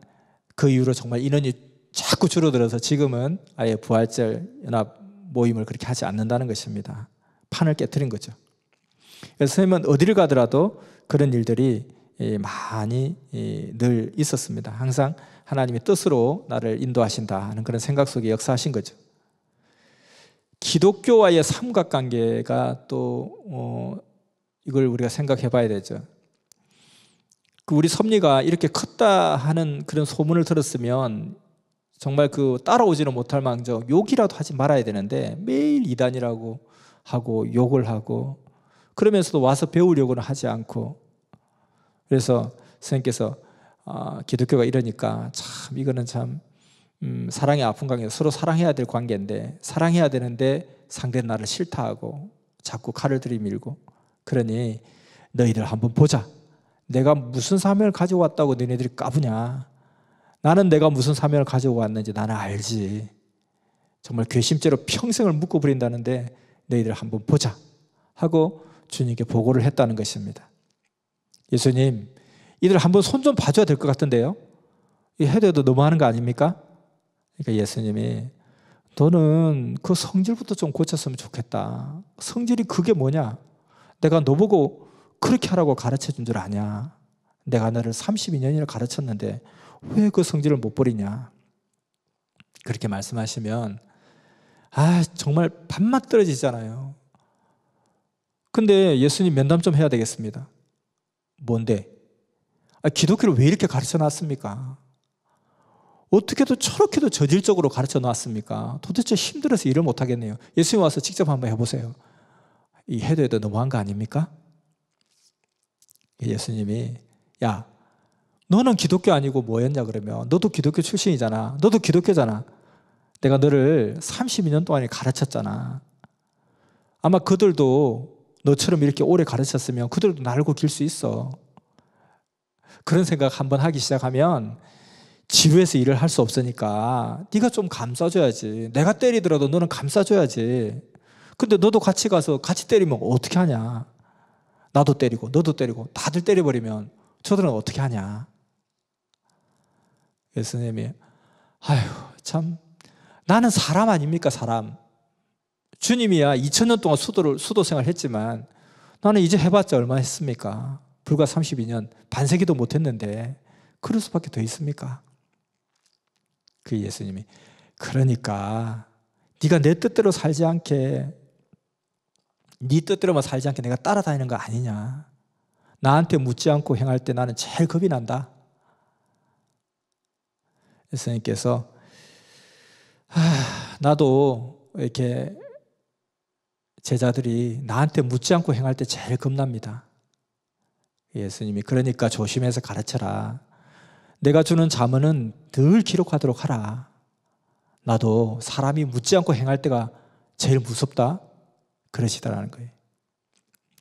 그 이후로 정말 인원이 자꾸 줄어들어서 지금은 아예 부활절 연합 모임을 그렇게 하지 않는다는 것입니다. 판을 깨트린 거죠. 그래서 선생님은 어디를 가더라도 그런 일들이 많이 늘 있었습니다. 항상 하나님의 뜻으로 나를 인도하신다 하는 그런 생각 속에 역사하신 거죠. 기독교와의 삼각관계가 또 이걸 우리가 생각해 봐야 되죠. 우리 섭리가 이렇게 컸다 하는 그런 소문을 들었으면 정말 따라오지는 못할 망정 욕이라도 하지 말아야 되는데 매일 이단이라고 하고 욕을 하고 그러면서도 와서 배우려고는 하지 않고, 그래서 선생님께서 기독교가 이러니까 참 이거는 참 사랑의 아픈 관계, 서로 사랑해야 될 관계인데 사랑해야 되는데 상대는 나를 싫다하고 자꾸 칼을 들이밀고, 그러니 너희들 한번 보자. 내가 무슨 사명을 가지고 왔다고 너희들이 까부냐. 나는 내가 무슨 사명을 가지고 왔는지 나는 알지. 정말 괘씸죄로 평생을 묶어버린다는데 너희들 한번 보자 하고 주님께 보고를 했다는 것입니다. 예수님, 이들 한번 손 좀 봐줘야 될 것 같은데요. 이 해도 너무하는 거 아닙니까? 그러니까 예수님이 너는 그 성질부터 좀 고쳤으면 좋겠다. 성질이 그게 뭐냐? 내가 너보고 그렇게 하라고 가르쳐 준 줄 아냐? 내가 너를 32년이나 가르쳤는데 왜 그 성질을 못 버리냐? 그렇게 말씀하시면 정말 밥맛 떨어지잖아요. 근데 예수님 면담 좀 해야 되겠습니다. 뭔데? 기독교를 왜 이렇게 가르쳐 놨습니까? 어떻게도 저렇게도 저질적으로 가르쳐 놨습니까? 도대체 힘들어서 일을 못 하겠네요. 예수님 와서 직접 한번 해보세요. 이 해도 너무한 거 아닙니까? 예수님이 야, 너는 기독교 아니고 뭐였냐 그러면 너도 기독교 출신이잖아. 너도 기독교잖아. 내가 너를 32년 동안 가르쳤잖아. 아마 그들도 너처럼 이렇게 오래 가르쳤으면 그들도 나를 길 수 있어. 그런 생각 한번 하기 시작하면 지루해서 일을 할 수 없으니까 네가 좀 감싸줘야지. 내가 때리더라도 너는 감싸줘야지. 근데 너도 같이 가서 같이 때리면 어떻게 하냐. 나도 때리고 너도 때리고 다들 때려버리면 저들은 어떻게 하냐. 예수님이 참 나는 사람 아닙니까, 사람. 주님이야 2000년 동안 수도 생활 했지만 나는 이제 해봤자 얼마 했습니까? 불과 32년, 반세기도 못했는데 그럴 수밖에 더 있습니까? 그 예수님이 그러니까 네가 내 뜻대로 살지 않게, 네 뜻대로만 살지 않게 내가 따라다니는 거 아니냐. 나한테 묻지 않고 행할 때 나는 제일 겁이 난다. 예수님께서 나도 이렇게 제자들이 나한테 묻지 않고 행할 때 제일 겁납니다. 예수님이 그러니까 조심해서 가르쳐라. 내가 주는 자문은 늘 기록하도록 하라. 나도 사람이 묻지 않고 행할 때가 제일 무섭다 그러시더라는 거예요.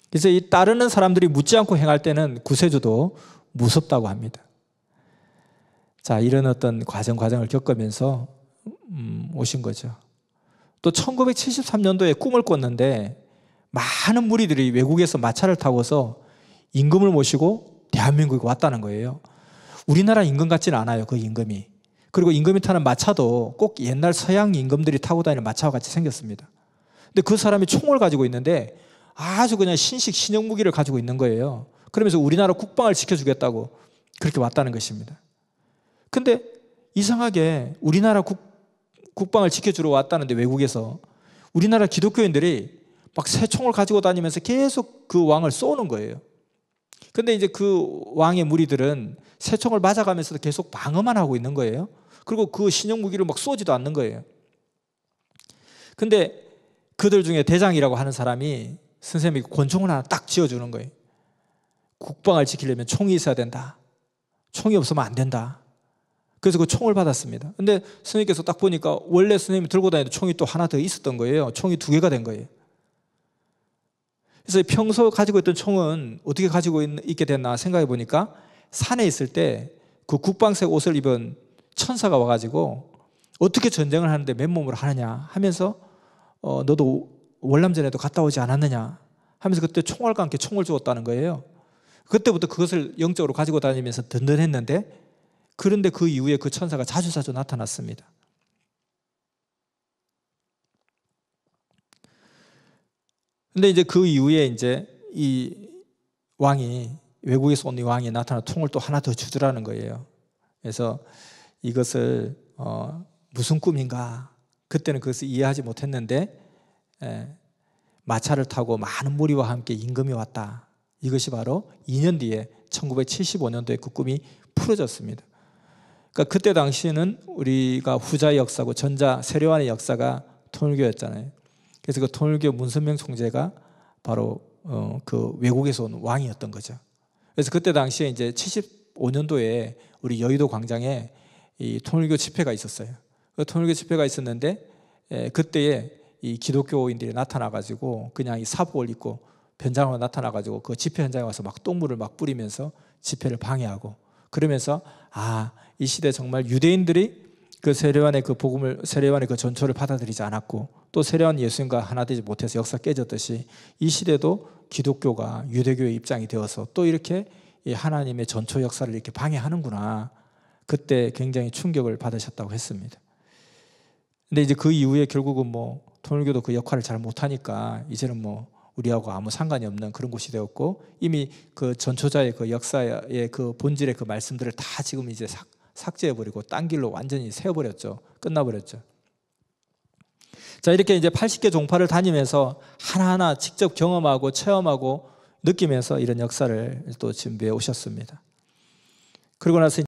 그래서 이 따르는 사람들이 묻지 않고 행할 때는 구세주도 무섭다고 합니다. 자, 이런 어떤 과정을 겪으면서 오신 거죠. 또 1973년도에 꿈을 꿨는데 많은 무리들이 외국에서 마차를 타고서 임금을 모시고 대한민국에 왔다는 거예요. 우리나라 임금 같지는 않아요, 그 임금이. 그리고 임금이 타는 마차도 꼭 옛날 서양 임금들이 타고 다니는 마차와 같이 생겼습니다. 근데 그 사람이 총을 가지고 있는데 아주 그냥 신식 신형 무기를 가지고 있는 거예요. 그러면서 우리나라 국방을 지켜주겠다고 그렇게 왔다는 것입니다. 근데 이상하게 우리나라 국방을 지켜주러 왔다는데 외국에서 우리나라 기독교인들이 막 새 총을 가지고 다니면서 계속 그 왕을 쏘는 거예요. 근데 이제 그 왕의 무리들은 새 총을 맞아가면서도 계속 방어만 하고 있는 거예요. 그리고 그 신형 무기를 막 쏘지도 않는 거예요. 근데 그들 중에 대장이라고 하는 사람이 선생님이 권총을 하나 딱 쥐어주는 거예요. 국방을 지키려면 총이 있어야 된다. 총이 없으면 안 된다. 그래서 그 총을 받았습니다. 근데 선생님께서 딱 보니까 원래 선생님이 들고 다니던 총이 또 하나 더 있었던 거예요. 총이 2개가 된 거예요. 그래서 평소 가지고 있던 총은 어떻게 가지고 있게 됐나 생각해 보니까 산에 있을 때 그 국방색 옷을 입은 천사가 와가지고 어떻게 전쟁을 하는데 맨몸으로 하느냐 하면서 너도 월남전에도 갔다 오지 않았느냐 하면서 그때 총알과 함께 총을 주었다는 거예요. 그때부터 그것을 영적으로 가지고 다니면서 든든했는데, 그런데 그 이후에 그 천사가 자주 나타났습니다. 근데 이제 그 이후에 이제 이 왕이, 외국에서 온 이 왕이 나타나 총을 또 하나 더 주더라는 거예요. 그래서 이것을 무슨 꿈인가, 그때는 그것을 이해하지 못했는데 마차를 타고 많은 무리와 함께 임금이 왔다. 이것이 바로 2년 뒤에 1975년도에 그 꿈이 풀어졌습니다. 그러니까 그때 당시에는 우리가 후자의 역사고 전자 세례요한의 역사가 통일교였잖아요. 그래서 그 통일교 문선명 총재가 바로 그 외국에서 온 왕이었던 거죠. 그래서 그때 당시에 이제 75년도에 우리 여의도 광장에 이 통일교 집회가 있었어요. 그 통일교 집회가 있었는데 그때에 이 기독교인들이 나타나가지고 그냥 이 사복을 입고 변장으로 나타나가지고 그 집회 현장에 와서 막 똥물을 막 뿌리면서 집회를 방해하고, 그러면서 이 시대 정말 유대인들이 그 세례요한의 그 복음을, 세례요한의 그 전초를 받아들이지 않았고 또 세례요한 예수님과 하나 되지 못해서 역사 깨졌듯이 이 시대도 기독교가 유대교의 입장이 되어서 또 이렇게 이 하나님의 전초 역사를 이렇게 방해하는구나. 그때 굉장히 충격을 받으셨다고 했습니다. 근데 이제 그 이후에 결국은 뭐 통일교도 그 역할을 잘 못하니까 이제는 뭐 우리하고 아무 상관이 없는 그런 곳이 되었고, 이미 그 전초자의 그 역사의 그 본질의 그 말씀들을 다 지금 이제 삭제해버리고 딴 길로 완전히 세워버렸죠. 끝나버렸죠. 자, 이렇게 이제 80개 종파를 다니면서 하나하나 직접 경험하고 체험하고 느끼면서 이런 역사를 또 준비해 오셨습니다. 그러고 나서